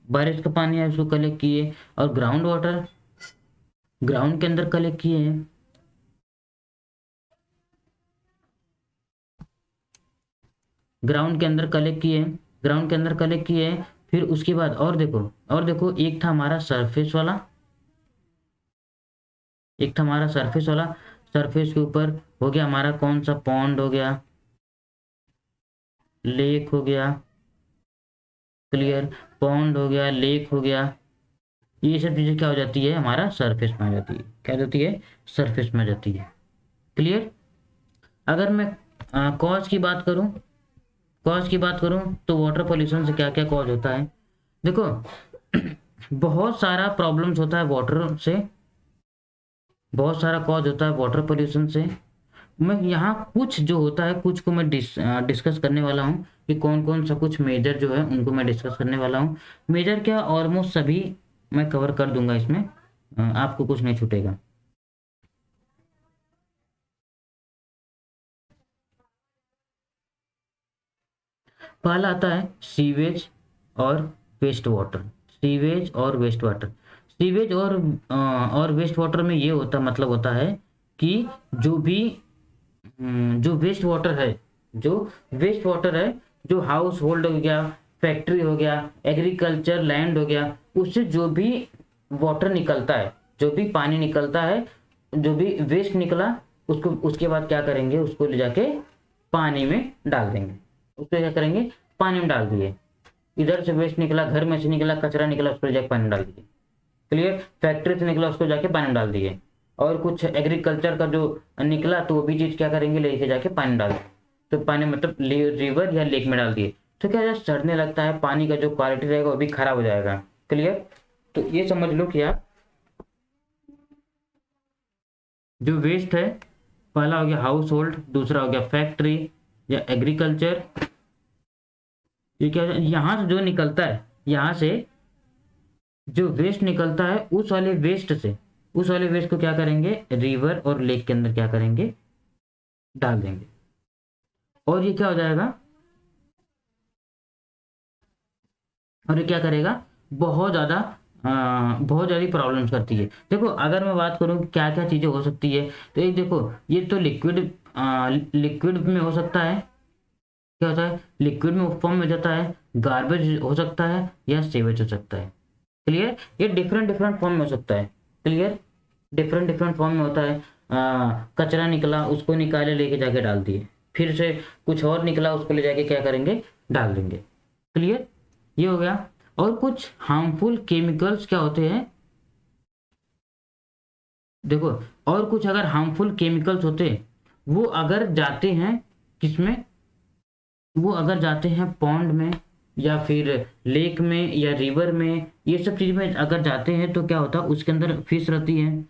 बारिश का पानी है उसको कलेक्ट किए। और ग्राउंड वाटर ग्राउंड के अंदर कलेक्ट किए हैं, ग्राउंड के अंदर कलेक्ट किए हैं, ग्राउंड के अंदर कलेक्ट किए हैं। फिर उसके बाद और देखो एक था हमारा सरफेस वाला, एक था हमारा सरफेस वाला। सरफेस के ऊपर हो गया हमारा कौन सा, पॉन्ड हो गया, लेक हो गया। क्लियर। पॉन्ड हो गया, लेक हो गया। ये सब चीजें क्या हो जाती है, हमारा सरफेस में आ जाती है। क्या हो जाती है, सरफेस में आ जाती है। क्लियर। अगर मैं कॉज की बात करूं, कॉज की बात करूं तो वाटर पोल्यूशन से क्या क्या कॉज होता है, देखो बहुत सारा प्रॉब्लम्स होता है वाटर से, बहुत सारा कॉज होता है वाटर पोल्यूशन से। मैं यहाँ कुछ जो होता है, कुछ को मैं डिस्कस करने वाला हूँ कि कौन कौन सा कुछ मेजर जो है उनको मैं डिस्कस करने वाला हूँ। मेजर क्या, ऑलमोस्ट सभी मैं कवर कर दूंगा इसमें, आपको कुछ नहीं छूटेगा। पहला आता है सीवेज और वेस्ट वाटर। सीवेज और वेस्ट वाटर। सीवेज और वेस्ट वाटर में ये होता मतलब होता है कि जो भी जो वेस्ट वाटर है, जो वेस्ट वाटर है, जो हाउस होल्ड हो गया, फैक्ट्री हो गया, एग्रीकल्चर लैंड हो गया, उससे जो भी वाटर निकलता है, जो भी पानी निकलता है, जो भी वेस्ट निकला, उसको उसके बाद क्या करेंगे, उसको ले जाके पानी में डाल देंगे। उसको क्या करेंगे, पानी में डाल दिए। इधर से वेस्ट निकला, घर में से निकला, कचरा निकला, उस पर जाके पानी डाल दिए। क्लियर, फैक्ट्री से निकला उसको जाके पानी डाल दिए। और कुछ एग्रीकल्चर का जो निकला तो वो भी चीज क्या करेंगे, लेके जाके पानी डाल दिए। तो पानी मतलब रिवर या लेक में डाल दिए, तो क्या सड़ने लगता है, पानी का जो क्वालिटी रहेगा वो भी खराब हो जाएगा। क्लियर, तो ये समझ लो कि आप जो वेस्ट है, पहला हो गया हाउस होल्ड, दूसरा हो गया फैक्ट्री या एग्रीकल्चर। ये क्या है, यहाँ से जो निकलता है, यहाँ से जो वेस्ट निकलता है उस वाले वेस्ट से, उस वाले वेस्ट को क्या करेंगे, रिवर और लेक के अंदर क्या करेंगे, डाल देंगे। और ये क्या हो जाएगा, और ये क्या करेगा, बहुत ज़्यादा बहुत ज़्यादा प्रॉब्लम्स करती है। देखो अगर मैं बात करूँ क्या क्या चीज़ें हो सकती है, तो एक देखो ये तो लिक्विड, लिक्विड में हो सकता है, क्या होता है, लिक्विड में फॉर्म में जाता है, गार्बेज हो सकता है या सीवेज हो सकता है। क्लियर, ये डिफरेंट डिफरेंट फॉर्म में हो सकता है। क्लियर, डिफरेंट डिफरेंट फॉर्म में होता है। कचरा निकला उसको निकाले लेके जाके डाल दिए, फिर से कुछ और निकला उसको ले जाके क्या करेंगे, डाल देंगे। क्लियर, ये हो गया। और कुछ हार्मफुल केमिकल्स क्या होते हैं, देखो और कुछ अगर हार्मफुल केमिकल्स होते वो अगर जाते हैं किसमें, वो अगर जाते हैं पॉन्ड में या फिर लेक में या रिवर में, ये सब चीज़ में अगर जाते हैं तो क्या होता है, उसके अंदर फिश रहती है,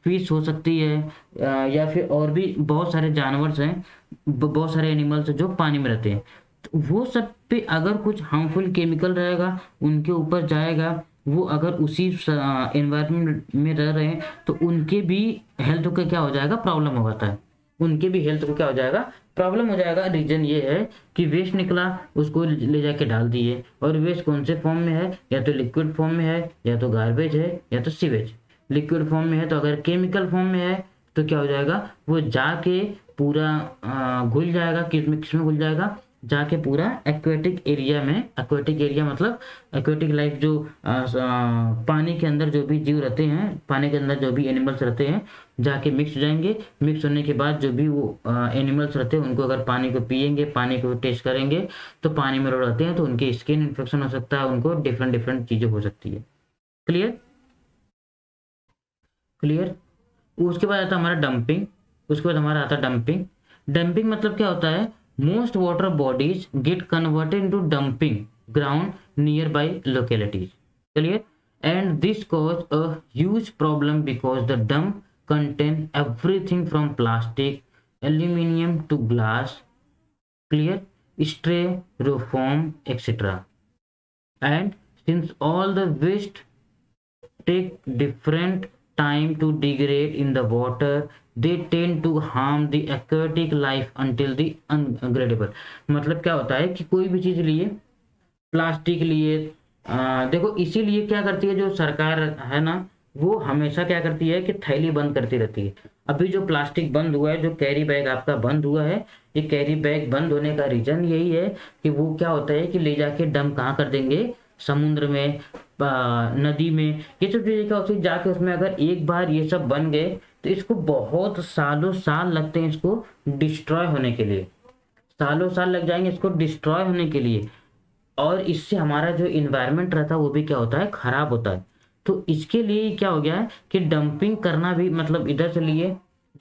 फिश हो सकती है या फिर और भी बहुत सारे जानवर्स हैं, बहुत सारे एनिमल्स हैं जो पानी में रहते हैं। तो वो सब पे अगर कुछ हार्मफुल केमिकल रहेगा उनके ऊपर जाएगा, वो अगर उसी एनवायरनमेंट में रह रहे हैं तो उनके भी हेल्थ को क्या हो जाएगा, प्रॉब्लम हो जाता है, उनके भी हेल्थ को क्या हो जाएगा, प्रॉब्लम हो जाएगा। रीजन ये है कि वेस्ट निकला उसको ले जाके डाल दिए, और वेस्ट कौन से फॉर्म में है, या तो लिक्विड फॉर्म में है, या तो गार्बेज है, या तो सीवेज। लिक्विड फॉर्म में है तो अगर केमिकल फॉर्म में है तो क्या हो जाएगा, वो जाके पूरा घुल जाएगा, किसमें किसमें घुल जाएगा, जाके पूरा एक्वेटिक एरिया में, एक्वेटिक एरिया मतलब एक्वेटिक लाइफ जो पानी के अंदर जो भी जीव रहते हैं, पानी के अंदर जो भी एनिमल्स रहते हैं, जाके मिक्स हो जाएंगे। मिक्स होने के बाद जो भी वो एनिमल्स रहते हैं उनको अगर पानी को पिएंगे, पानी को टेस्ट करेंगे तो पानी में रहते हैं तो उनके स्किन इन्फेक्शन हो सकता है, उनको डिफरेंट डिफरेंट चीज़ें हो सकती है। Clear, clear. उसके बाद आता है हमारा डंपिंग, उसके बाद हमारा आता है डंपिंग। डंपिंग मतलब क्या होता है, most water bodies get converted into dumping ground near by localities. Clear, and this cause a huge problem because the dump contain everything from plastic, aluminium to glass, clear, styrofoam, etc. And since all the waste take different time to degrade in the water, they tend to harm the aquatic life until the ungradable। मतलब क्या होता है कि कोई भी चीज लिए, plastic लिए, देखो इसीलिए क्या करती है जो सरकार है ना, वो हमेशा क्या करती है कि थैली बंद करती रहती है। अभी जो प्लास्टिक बंद हुआ है, जो कैरी बैग आपका बंद हुआ है, ये कैरी बैग बंद होने का रीजन यही है कि वो क्या होता है कि ले जाके डंप कहाँ कर देंगे, समुद्र में, नदी में। ये सब चीजें क्या होती है, जाके उसमें अगर एक बार ये सब बन गए तो इसको बहुत सालों साल लगते हैं इसको डिस्ट्रॉय होने के लिए, सालों साल लग जाएंगे इसको डिस्ट्रॉय होने के लिए। और इससे हमारा जो इन्वायरमेंट रहता है वो भी क्या होता है, खराब होता है। तो इसके लिए क्या हो गया है कि डंपिंग करना भी, मतलब इधर से लिए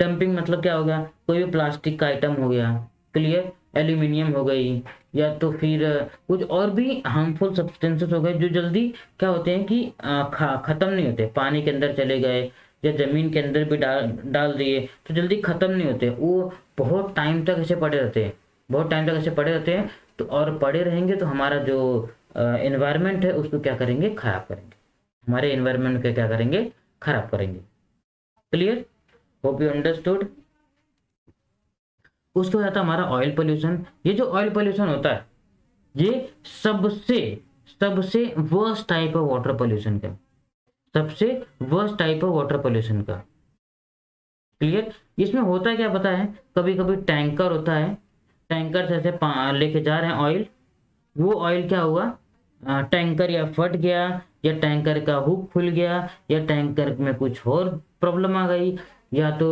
डंपिंग मतलब क्या हो गया, कोई भी प्लास्टिक का आइटम हो गया, क्लियर, एल्यूमिनियम हो गई, या तो फिर कुछ और भी हार्मफुल सब्सटेंसेस हो गए जो जल्दी क्या होते हैं कि खत्म नहीं होते, पानी के अंदर चले गए या जमीन के अंदर भी डाल दिए तो जल्दी खत्म नहीं होते, वो बहुत टाइम तक ऐसे पड़े रहते हैं, बहुत टाइम तक ऐसे पड़े रहते हैं। तो और पड़े रहेंगे तो हमारा जो एनवायरनमेंट है उसको क्या करेंगे, खराब करेंगे, हमारे एनवायरनमेंट को क्या करेंगे, खराब करेंगे। Clear, hope you understood. उसके बाद आता है हमारा ऑयल पोल्यूशन। ये जो ऑयल पोल्यूशन होता है ये सबसे सबसे worst type of water pollution का, सबसे worst type of water pollution का। क्लियर, इसमें होता क्या पता है, कभी कभी टैंकर होता है, टैंकर से ऐसे लेके जा रहे हैं ऑयल, वो ऑयल क्या हुआ, टैंकर या फट गया, या टैंकर का हुक खुल गया, या टैंकर में कुछ और प्रॉब्लम आ गई, या तो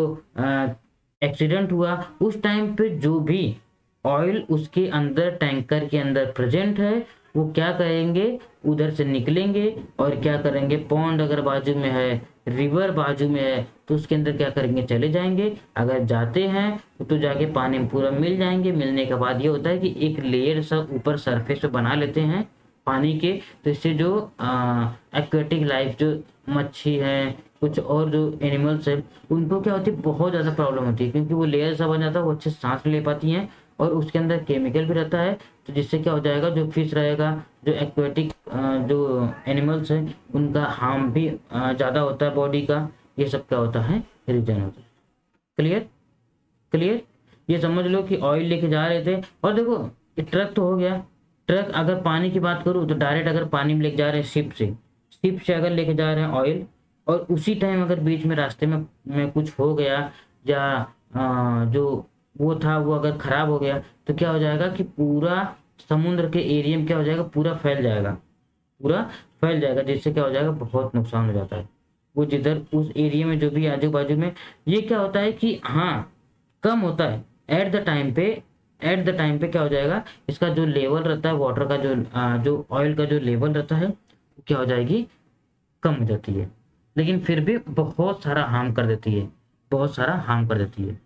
एक्सीडेंट हुआ। उस टाइम पे जो भी ऑयल उसके अंदर टैंकर के अंदर प्रेजेंट है वो क्या करेंगे, उधर से निकलेंगे और क्या करेंगे, पॉन्ड अगर बाजू में है, रिवर बाजू में है, तो उसके अंदर क्या करेंगे, चले जाएंगे। अगर जाते हैं तो जाके पानी में पूरा मिल जाएंगे। मिलने के बाद ये होता है कि एक लेयर सा ऊपर सरफेस पे बना लेते हैं पानी के। तो इससे जो एक्वेटिक लाइफ, जो मच्छी है, कुछ और जो एनिमल्स है, उनको क्या होती है, बहुत ज़्यादा प्रॉब्लम होती है, क्योंकि वो लेयर सा बन जाता है, वो अच्छे से सांस ले पाती हैं और उसके अंदर केमिकल भी रहता है। तो जिससे क्या हो जाएगा, जो फिश रहेगा, जो एक्वेटिक जो एनिमल्स हैं, उनका हार्म भी ज़्यादा होता है बॉडी का। ये सब क्या होता है, रीजन होता है। Clear clear. ये समझ लो कि ऑयल लेके जा रहे थे, और देखो ये ट्रक तो हो गया। ट्रक अगर पानी की बात करूँ तो डायरेक्ट अगर पानी में लेके जा रहे हैं शिप से अगर लेके जा रहे हैं ऑयल, और उसी टाइम अगर बीच में रास्ते में कुछ हो गया, या जो वो था वो अगर खराब हो गया, तो क्या हो जाएगा कि पूरा समुद्र के एरिया में क्या हो जाएगा, पूरा फैल जाएगा, पूरा फैल जाएगा, जिससे क्या हो जाएगा, बहुत नुकसान हो जाता है। वो जिधर उस एरिया में जो भी आजू बाजू में, ये क्या होता है कि हाँ कम होता है एट द टाइम पे क्या हो जाएगा, इसका जो लेवल रहता है वाटर का, जो ऑयल का जो लेवल रहता है, वो क्या हो जाएगी, कम हो जाती है। लेकिन फिर भी बहुत सारा हार्म कर देती है, बहुत सारा हार्म कर देती है।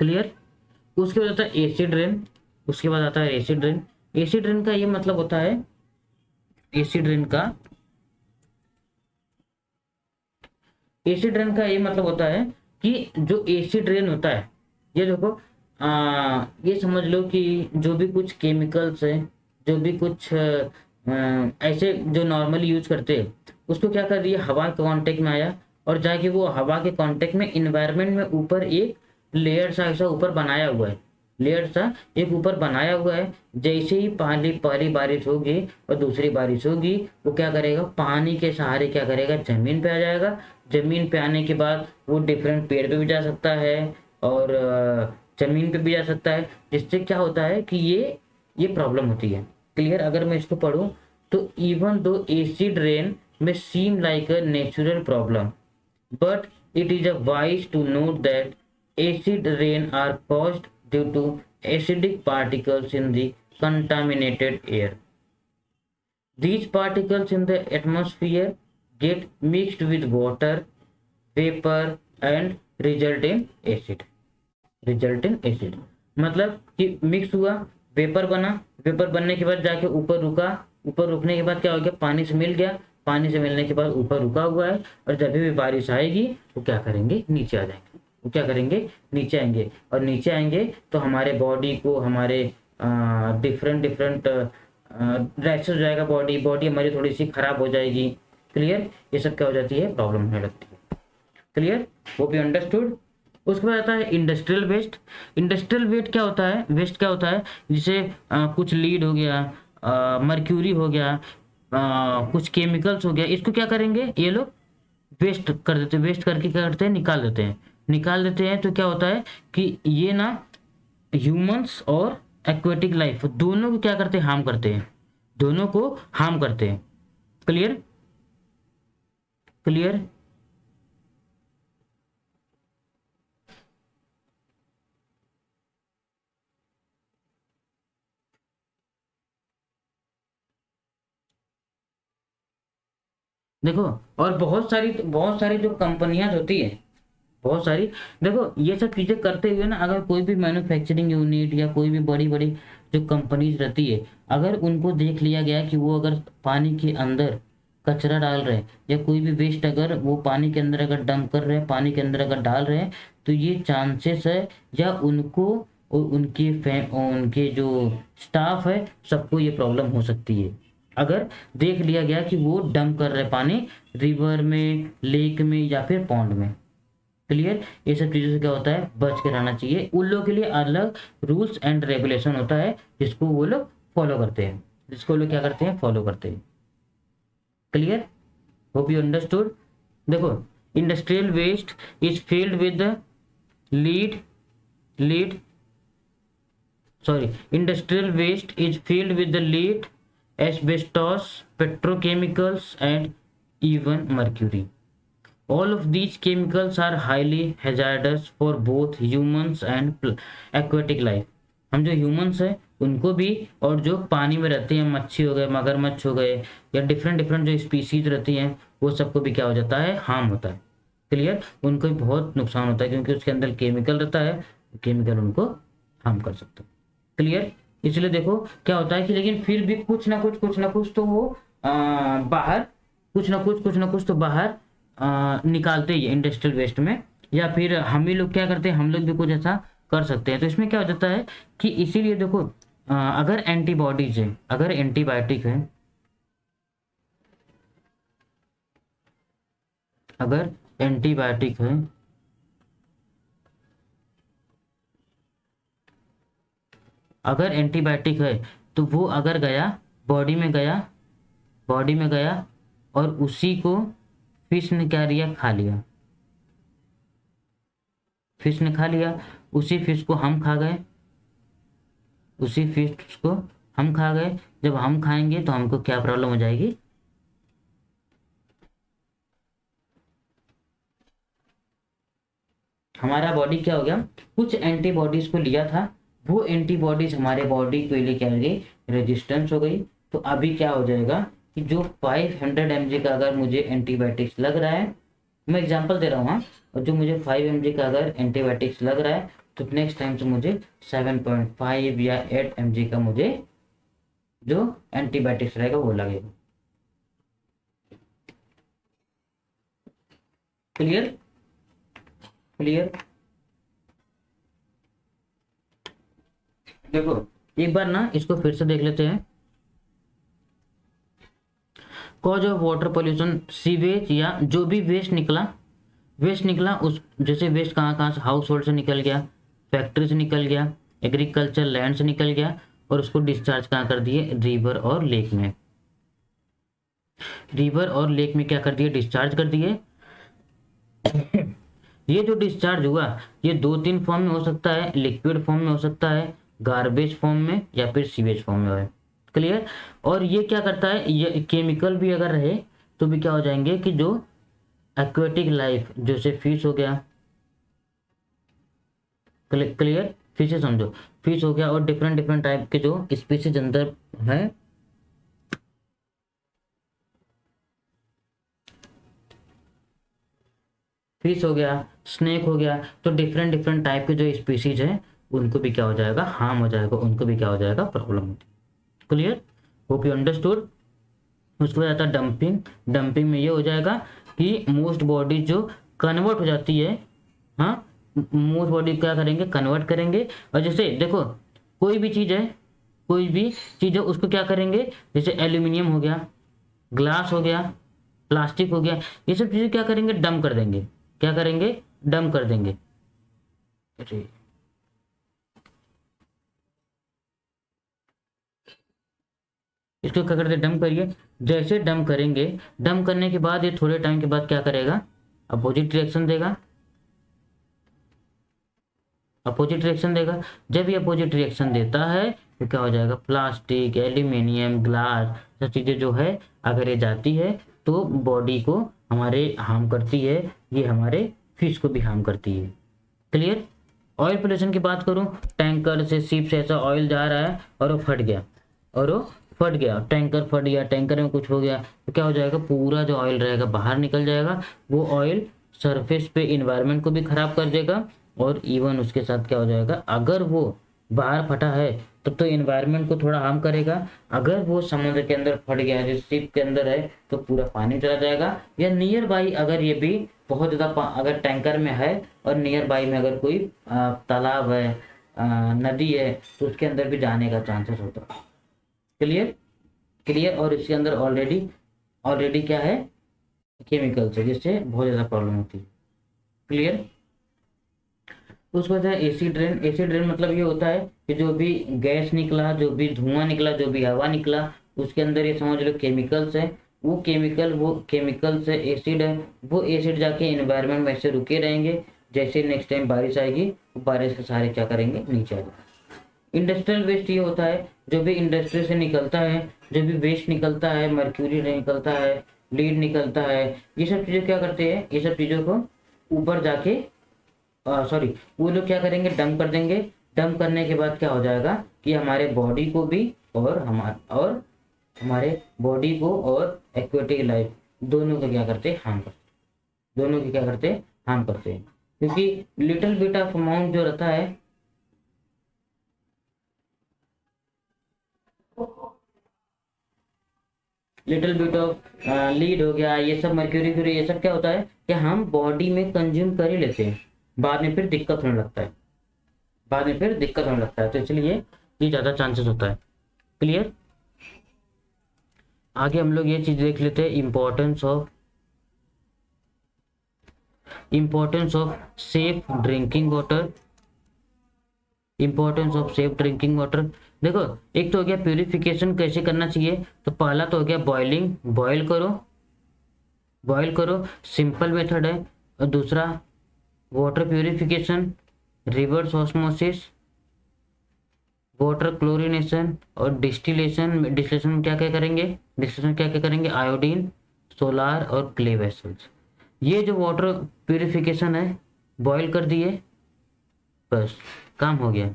क्लियर। उसके बाद आता है एसिड रेन। उसके बाद आता है एसिड रेन। एसिड रेन का ये मतलब होता है, एसिड रेन का एसिड रेन का ये मतलब होता है कि जो एसिड रेन होता है, ये देखो ये समझ लो कि जो भी कुछ केमिकल्स है, जो भी कुछ ऐसे जो नॉर्मली यूज करते हैं, उसको क्या कर रही है, हवा के कांटेक्ट में आया, और जाके वो हवा के कांटेक्ट में इन्वायरमेंट में ऊपर एक लेयर सा ऐसा ऊपर बनाया हुआ है, लेयर सा एक ऊपर बनाया हुआ है। जैसे ही पहली पहली बारिश होगी और दूसरी बारिश होगी, वो क्या करेगा, पानी के सहारे क्या करेगा, जमीन पे आ जाएगा। जमीन पे आने के बाद वो डिफरेंट पेड़ पे भी जा सकता है, और जमीन पे भी जा सकता है, जिससे क्या होता है कि ये प्रॉब्लम होती है। क्लियर। अगर मैं इसको पढ़ूं तो इवन दो एसिड रेन में seem like a natural problem, but it is a wise to note that acid rain are caused due to acidic particles in the contaminated air. These particles in the atmosphere get mixed with water vapor and result in acid। मतलब कि mix हुआ, vapour बना, vapour बनने के बाद जाके ऊपर रुका, ऊपर रुकने के बाद क्या हो गया, पानी से मिल गया, पानी से मिलने के बाद ऊपर रुका हुआ है, और जब भी बारिश आएगी वो क्या करेंगे, नीचे आ जाएंगे। वो क्या करेंगे, नीचे आएंगे, और नीचे आएंगे तो हमारे बॉडी को, हमारे डिफरेंट डिफरेंट रैशेस हो जाएगा, बॉडी हमारी थोड़ी सी खराब हो जाएगी। क्लियर। ये सब क्या हो जाती है, प्रॉब्लम होने लगती है। क्लियर। वो भी अंडरस्टूड। उसके बाद आता है इंडस्ट्रियल वेस्ट। इंडस्ट्रियल वेस्ट क्या होता है, वेस्ट क्या होता है, जिसे कुछ लीड हो गया, मर्क्यूरी हो गया, कुछ केमिकल्स हो गया, इसको क्या करेंगे, ये लोग वेस्ट कर देते हैं। वेस्ट करके क्या करते हैं, निकाल देते हैं। तो क्या होता है कि ये ना ह्यूमंस और एक्वेटिक लाइफ दोनों को क्या करते हैं, हार्म करते हैं, दोनों को हार्म करते हैं। Clear clear. देखो, और बहुत सारी जो कंपनियां होती है, बहुत सारी, देखो ये सब चीजें करते हुए ना, अगर कोई भी मैन्युफैक्चरिंग यूनिट या कोई भी बड़ी बड़ी जो कंपनीज रहती है, अगर उनको देख लिया गया कि वो अगर पानी के अंदर कचरा डाल रहे हैं, या कोई भी वेस्ट अगर वो पानी के अंदर अगर डंप कर रहे हैं, पानी के अंदर अगर डाल रहे हैं, तो ये चांसेस है, या उनको और उनके जो स्टाफ है, सबको ये प्रॉब्लम हो सकती है, अगर देख लिया गया कि वो डंप कर रहे हैं पानी रिवर में, लेक में, या फिर पॉन्ड में। क्लियर। ये सब चीजों से क्या होता है, बच के रहना चाहिए। उन लोगों के लिए अलग रूल्स एंड रेगुलेशन होता है, जिसको वो लोग फॉलो करते हैं, जिसको वो लोग क्या करते हैं, फॉलो करते हैं। क्लियर। Hope you understood. देखो, industrial waste is filled with lead lead sorry industrial waste is filled with the lead, asbestos, petrochemicals, and even mercury. All of these chemicals are highly hazardous for both humans and aquatic life। हम जो humans है उनको भी, और जो पानी में रहते हैं, मच्छी हो गए, मगरमच्छ हो गए, या डिफरेंट डिफरेंट जो स्पीसीज रहती हैं, वो सबको भी क्या हो जाता है, हार्म होता है। क्लियर, उनको भी बहुत नुकसान होता है क्योंकि उसके अंदर केमिकल रहता है, केमिकल उनको हार्म कर सकता है। क्लियर, इसलिए देखो क्या होता है कि लेकिन फिर भी कुछ ना कुछ तो वो बाहर कुछ ना कुछ तो बाहर निकालते ही है इंडस्ट्रियल वेस्ट में, या फिर हम ही लोग क्या करते हैं, हम लोग भी कुछ ऐसा कर सकते हैं। तो इसमें क्या हो जाता है कि इसीलिए देखो अगर एंटीबॉडीज है, अगर एंटीबायोटिक है, अगर एंटीबायोटिक है, अगर एंटीबायोटिक है तो वो अगर गया बॉडी में गया, बॉडी में गया और उसी को फिश ने क्या लिया, खा लिया, फिश ने खा लिया, उसी फिश को हम खा गए, उसी फिश को हम खा गए। जब हम खाएंगे तो हमको क्या प्रॉब्लम हो जाएगी, हमारा बॉडी क्या हो गया, कुछ एंटीबॉडीज को लिया था, वो एंटीबॉडीज हमारे बॉडी के लिए क्या हो गई, रेजिस्टेंस हो गई। तो अभी क्या हो जाएगा कि जो 500 mg का अगर मुझे एंटीबायोटिक्स लग रहा है, मैं एग्जांपल दे रहा हूँ हाँ, और जो मुझे 5 mg का अगर एंटीबायोटिक्स लग रहा है तो नेक्स्ट टाइम से मुझे 7.5 या 8 mg का मुझे जो एंटीबायोटिक्स रहेगा वो लगेगा। Clear, clear. देखो एक बार ना इसको फिर से देख लेते हैं। Cause of water pollution, sewage या जो भी वेस्ट निकला, वेस्ट निकला उस जैसे वेस्ट कहाँ से, हाउस होल्ड से निकल गया, फैक्ट्री से निकल गया, एग्रीकल्चर लैंड से निकल गया, और उसको डिस्चार्ज कहाँ कर दिए, रिवर और लेक में, रिवर और लेक में क्या कर दिए, डिस्चार्ज कर दिए। ये जो डिस्चार्ज हुआ ये दो तीन फॉर्म में हो सकता है, लिक्विड फॉर्म में हो सकता है, गार्बेज फॉर्म में, या फिर सीवेज फॉर्म में है। क्लियर, और ये क्या करता है, ये केमिकल भी अगर रहे तो भी क्या हो जाएंगे कि जो एक्वेटिक लाइफ जैसे फिश हो गया, क्लियर, फिश समझो, फिश हो गया और डिफरेंट डिफरेंट टाइप के जो स्पीसीज अंदर है, फिश हो गया, स्नेक हो गया, तो डिफरेंट डिफरेंट टाइप के जो स्पीसीज हैं उनको भी क्या हो जाएगा, हार्म हो जाएगा, उनको भी क्या हो जाएगा, प्रॉब्लम होती है। Clear, hope you understood. उसके बाद आता है डंपिंग। डंपिंग में ये हो जाएगा कि मोस्ट बॉडी जो कन्वर्ट हो जाती है, हाँ, मोस्ट बॉडी क्या करेंगे, कन्वर्ट करेंगे। और जैसे देखो कोई भी चीज़ है, कोई भी चीज़ है उसको क्या करेंगे, जैसे एल्यूमिनियम हो गया, ग्लास हो गया, प्लास्टिक हो गया, ये सब चीज़ें क्या करेंगे, डंप कर देंगे, क्या करेंगे, डंप कर देंगे। अरे इसको क्या करते, डंप करिए। जैसे डंप करेंगे, डंप करने के बाद ये थोड़े टाइम के बाद क्या करेगा, अपोजिट रिएक्शन देगा, अपोजिट रिएक्शन देगा। जब ये अपोजिट रिएक्शन देता है तो क्या हो जाएगा, प्लास्टिक, एल्यूमिनियम, ग्लास सब चीज़ें जो है अगर ये जाती है तो बॉडी को हमारे हार्म करती है, ये हमारे फिश को भी हार्म करती है। क्लियर। ऑयल पोल्यूशन की बात करूं, टैंकर से, शिप से ऐसा ऑयल जा रहा है और वो फट गया, और वो फट गया, टैंकर फट गया, टैंकर में कुछ हो गया तो क्या हो जाएगा, पूरा जो ऑयल रहेगा बाहर निकल जाएगा। वो ऑयल सरफेस पे इन्वायरमेंट को भी खराब कर देगा, और इवन उसके साथ क्या हो जाएगा, अगर वो बाहर फटा है तब तो इन्वायरमेंट को थोड़ा हार्म करेगा, अगर वो समुद्र के अंदर फट गया है, जो शिप के अंदर है, तो पूरा पानी चला जाएगा। या नियर बाई अगर ये भी बहुत ज़्यादा अगर टैंकर में है और नियर बाई में अगर कोई तालाब है, नदी है, तो उसके अंदर भी जाने का चांसेस होता है। Clear, clear. और इसके अंदर ऑलरेडी ऑलरेडी क्या है, केमिकल्स है, जिससे बहुत ज़्यादा प्रॉब्लम होती है। क्लियर। उसके बाद है एसिड ड्रेन। एसिड ड्रेन मतलब ये होता है कि जो भी गैस निकला, जो भी धुआं निकला, जो भी हवा निकला, उसके अंदर ये समझ लो केमिकल्स है, वो केमिकल से एसिड है, वो एसिड जाके एनवायरनमेंट में ऐसे रुके रहेंगे, जैसे नेक्स्ट टाइम बारिश आएगी बारिश के सारे क्या करेंगे, नीचे आ जाएंगे। इंडस्ट्रियल वेस्ट ये होता है जो भी इंडस्ट्री से निकलता है, जो भी वेस्ट निकलता है, मर्क्यूरी निकलता है, लीड निकलता है, ये सब चीज़ें क्या करते हैं, ये सब चीज़ों को ऊपर जाके सॉरी वो लोग क्या करेंगे, डंप कर देंगे। डंप करने के बाद क्या हो जाएगा कि हमारे बॉडी को भी और हमारे बॉडी को और एक्वेटिक लाइफ दोनों को क्या करते हैं, हार्म करते हैं, दोनों को क्या करते हैं, हार्म करते हैं। क्योंकि लिटिल बिट ऑफ अमाउंट जो रहता है, लिटिल बिट ऑफ लीड हो गया, ये सब मर्क्यूरी फ्यूरी, ये सब क्या होता है कि हम बॉडी में कंज्यूम कर ही लेते हैं, बाद में फिर दिक्कत होने लगता है, बाद में फिर दिक्कत होने लगता है, तो इसलिए ये ज़्यादा चांसेस होता है। क्लियर। आगे हम लोग ये चीज़ देख लेते हैं, importance of safe drinking water, importance of safe drinking water. देखो, एक तो हो गया प्यूरिफिकेशन कैसे करना चाहिए, तो पहला तो हो गया बॉइलिंग, बॉयल करो, सिंपल मेथड है। और दूसरा water purification, reverse osmosis, water chlorination और डिस्टिलेशन। डिस्टिलेशन में क्या क्या करेंगे, डिस्टिलेशन क्या क्या करेंगे, आयोडीन, सोलार और क्ले वेसल्स। ये जो वाटर प्यूरिफिकेशन है, बॉयल कर दिए, बस काम हो गया।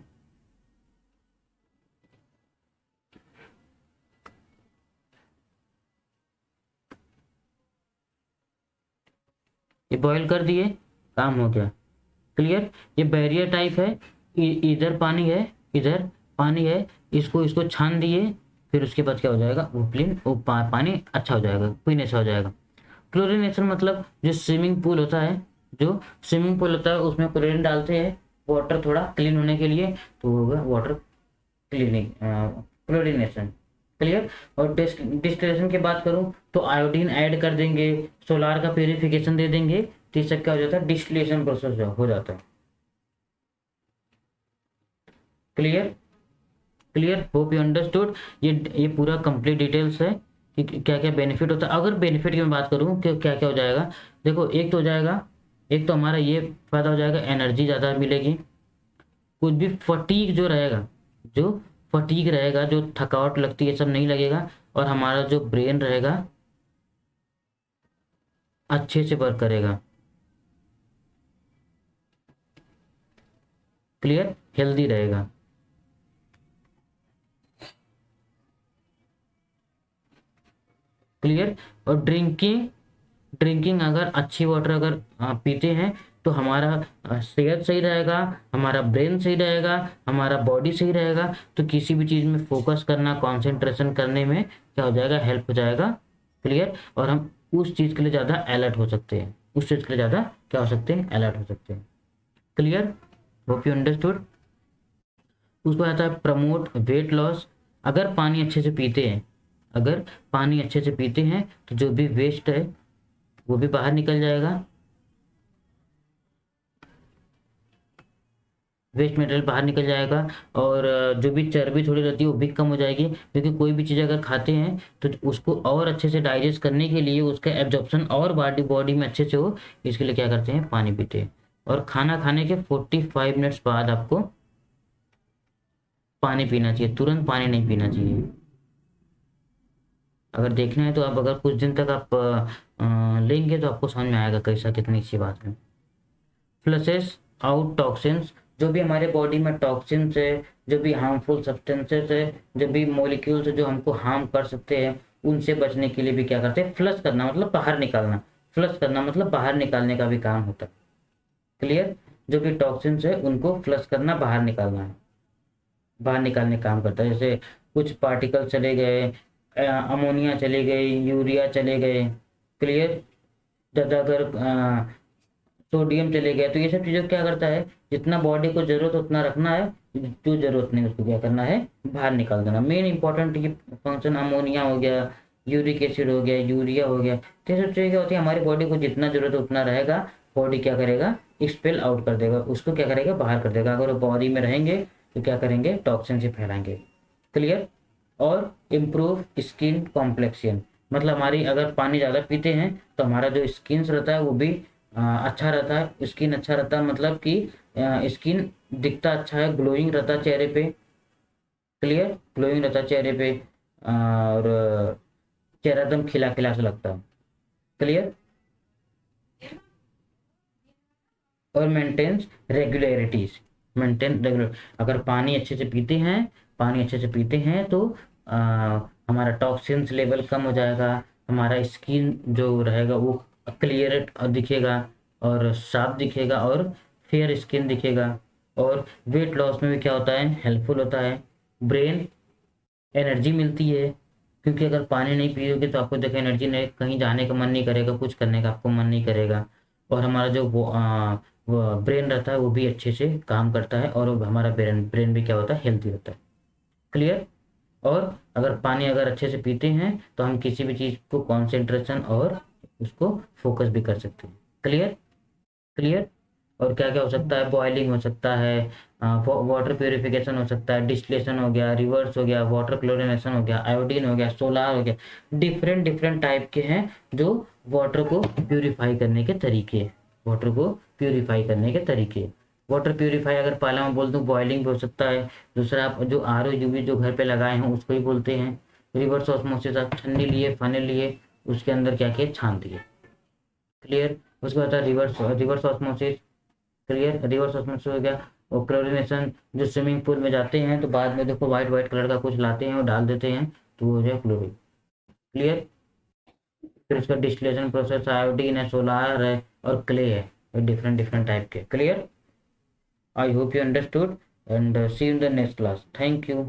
ये बॉयल कर दिए, काम हो गया। क्लियर। ये बैरियर टाइप है, इधर पानी है, इधर पानी है, इसको छान दिए, फिर उसके बाद क्या हो जाएगा, वो क्लीन, वो पानी अच्छा हो जाएगा, पीने से हो जाएगा। क्लोरिनेशन मतलब जो स्विमिंग पूल होता है, जो स्विमिंग पूल होता है उसमें क्लोरीन डालते हैं वाटर थोड़ा क्लीन होने के लिए, तो होगा वाटर क्लीनिंग, क्लोरिनेशन। क्लियर। और डिस्टिलेशन की बात करूं तो आयोडीन ऐड कर देंगे, सोलार का प्यूरिफिकेशन दे देंगे, तो इससे क्या हो जाता है, डिस्टिलेशन प्रोसेस हो जाता है। Clear. Clear, hope you understood. ये पूरा कंप्लीट डिटेल्स है कि क्या क्या बेनिफिट होता है। अगर बेनिफिट की मैं बात करूं कि क्या क्या हो जाएगा, देखो एक तो हो जाएगा, एक तो हमारा ये फायदा हो जाएगा, एनर्जी ज़्यादा मिलेगी। कुछ भी फटीग जो रहेगा, जो फटीग रहेगा, जो थकावट लगती है, सब नहीं लगेगा, और हमारा जो ब्रेन रहेगा अच्छे से वर्क करेगा। क्लियर, हेल्दी रहेगा। क्लियर। और ड्रिंकिंग अगर अच्छी वाटर अगर पीते हैं तो हमारा सेहत सही रहेगा, हमारा ब्रेन सही रहेगा, हमारा बॉडी सही रहेगा, तो किसी भी चीज़ में फोकस करना, कंसंट्रेशन करने में क्या हो जाएगा, हेल्प हो जाएगा। क्लियर। और हम उस चीज़ के लिए ज़्यादा अलर्ट हो सकते हैं, उस चीज़ के लिए ज़्यादा क्या हो सकते हैं, अलर्ट हो सकते हैं। Clear, hope you understood. उसको आता है प्रमोट वेट लॉस। अगर पानी अच्छे से पीते हैं, अगर पानी अच्छे से पीते हैं तो जो भी वेस्ट है वो भी बाहर निकल जाएगा, वेस्ट मटेरियल बाहर निकल जाएगा। और जो भी चर्बी थोड़ी रहती है वो भी कम हो जाएगी, क्योंकि कोई भी चीज़ अगर खाते हैं तो उसको और अच्छे से डाइजेस्ट करने के लिए, उसका एब्जॉर्प्शन और बॉडी में अच्छे से हो, इसके लिए क्या करते हैं, पानी पीते हैं। और खाना खाने के 45 मिनट्स बाद आपको पानी पीना चाहिए, तुरंत पानी नहीं पीना चाहिए। अगर देखना है तो आप अगर कुछ दिन तक आप लेंगे तो आपको समझ में आएगा कैसा, कितनी अच्छी बात है। फ्लशेस आउट टॉक्सिन्स, जो भी हमारे बॉडी में टॉक्सिन्स है, जो भी हार्मफुल सब्सटेंसेस है, जो भी मॉलिक्यूल्स है जो हमको हार्म कर सकते हैं, उनसे बचने के लिए भी क्या करते हैं, फ्लश करना मतलब बाहर निकालना, फ्लश करना मतलब बाहर निकालने का भी काम होता है। क्लियर। जो भी टॉक्सिन्स है उनको फ्लश करना, बाहर निकालना है, बाहर निकालने का काम करता है। जैसे कुछ पार्टिकल चले गए, अमोनिया चले गए, यूरिया चले गए। क्लियर। ज़्यादा अगर सोडियम चले गया, तो ये सब चीज़ें क्या करता है, जितना बॉडी को जरूरत उतना रखना है, जो जरूरत नहीं उसको क्या करना है, बाहर निकाल देना। मेन इंपॉर्टेंट ये फंक्शन अमोनिया हो गया, यूरिक एसिड हो गया, यूरिया हो गया, तो ये सब चीज़ें क्या होती है, हमारी बॉडी को जितना जरूरत है उतना रहेगा, बॉडी क्या करेगा, एक्सपेल आउट कर देगा, उसको क्या करेगा, बाहर कर देगा। अगर वो बॉडी में रहेंगे तो क्या करेंगे, टॉक्सिन से फैलाएंगे। क्लियर। और इम्प्रूव स्किन कॉम्प्लेक्शन, मतलब हमारी अगर पानी ज़्यादा पीते हैं तो हमारा जो स्किन रहता है वो भी अच्छा रहता है, स्किन अच्छा रहता है, मतलब कि स्किन दिखता अच्छा है, ग्लोइंग रहता है चेहरे पे। क्लियर, ग्लोइंग रहता है चेहरे पे, और चेहरा एकदम खिला खिला सा लगता है। क्लियर। और मेंटेन्स रेगुलरिटीज, मेंटेन रेगुलर, अगर पानी अच्छे से पीते हैं, पानी अच्छे से पीते हैं तो अ, हमारा टॉक्सिन्स लेवल कम हो जाएगा, हमारा स्किन जो रहेगा वो क्लियर दिखेगा और साफ दिखेगा और फेयर स्किन दिखेगा। और वेट लॉस में भी क्या होता है, हेल्पफुल होता है। ब्रेन एनर्जी मिलती है, क्योंकि अगर पानी नहीं पियोगे तो आपको देखो एनर्जी नहीं, कहीं जाने का मन नहीं करेगा, कुछ करने का आपको मन नहीं करेगा। और हमारा जो वो ब्रेन रहता है वो भी अच्छे से काम करता है और हमारा ब्रेन ब्रेन भी क्या होता है, हेल्थी होता है। क्लियर। और अगर पानी अगर अच्छे से पीते हैं तो हम किसी भी चीज़ को कंसंट्रेशन और उसको फोकस भी कर सकते हैं। क्लियर। क्लियर। और क्या क्या हो सकता है, बॉइलिंग हो सकता है, वाटर प्योरिफिकेशन हो सकता है, डिस्टिलेशन हो गया, रिवर्स हो गया, वाटर क्लोरिनेशन हो गया, आयोडीन हो गया, सोलार हो गया। डिफरेंट डिफरेंट टाइप के हैं जो वाटर को प्यूरिफाई करने के तरीके, वाटर को प्यूरिफाई करने के तरीके। वाटर प्यूरिफाई अगर पहला मैं बोल दूं बॉइलिंग भी हो सकता है। दूसरा आप जो आर ओ यूवी जो घर पे लगाए हैं उसको ही बोलते हैं। रिवर्स ऑस्मोसिस आप छन्नी लिए, फने लिए, उसके अंदर क्या किया, छान दिए। क्लियर। उसके बाद reverse reverse osmosis. Clear. Reverse osmosis हो गया। और क्लोरिनेशन, जो स्विमिंग पूल में जाते हैं तो बाद में देखो वाइट वाइट कलर का कुछ लाते हैं और डाल देते हैं तो वो हो जाए क्लोरीन। क्लियर। फिर उसका डिस्टिलेशन प्रोसेस, आयोडीन है, सोलार है और क्ले है, डिफरेंट डिफरेंट टाइप के। Clear. I hope you understood and see you in the next class. Thank you.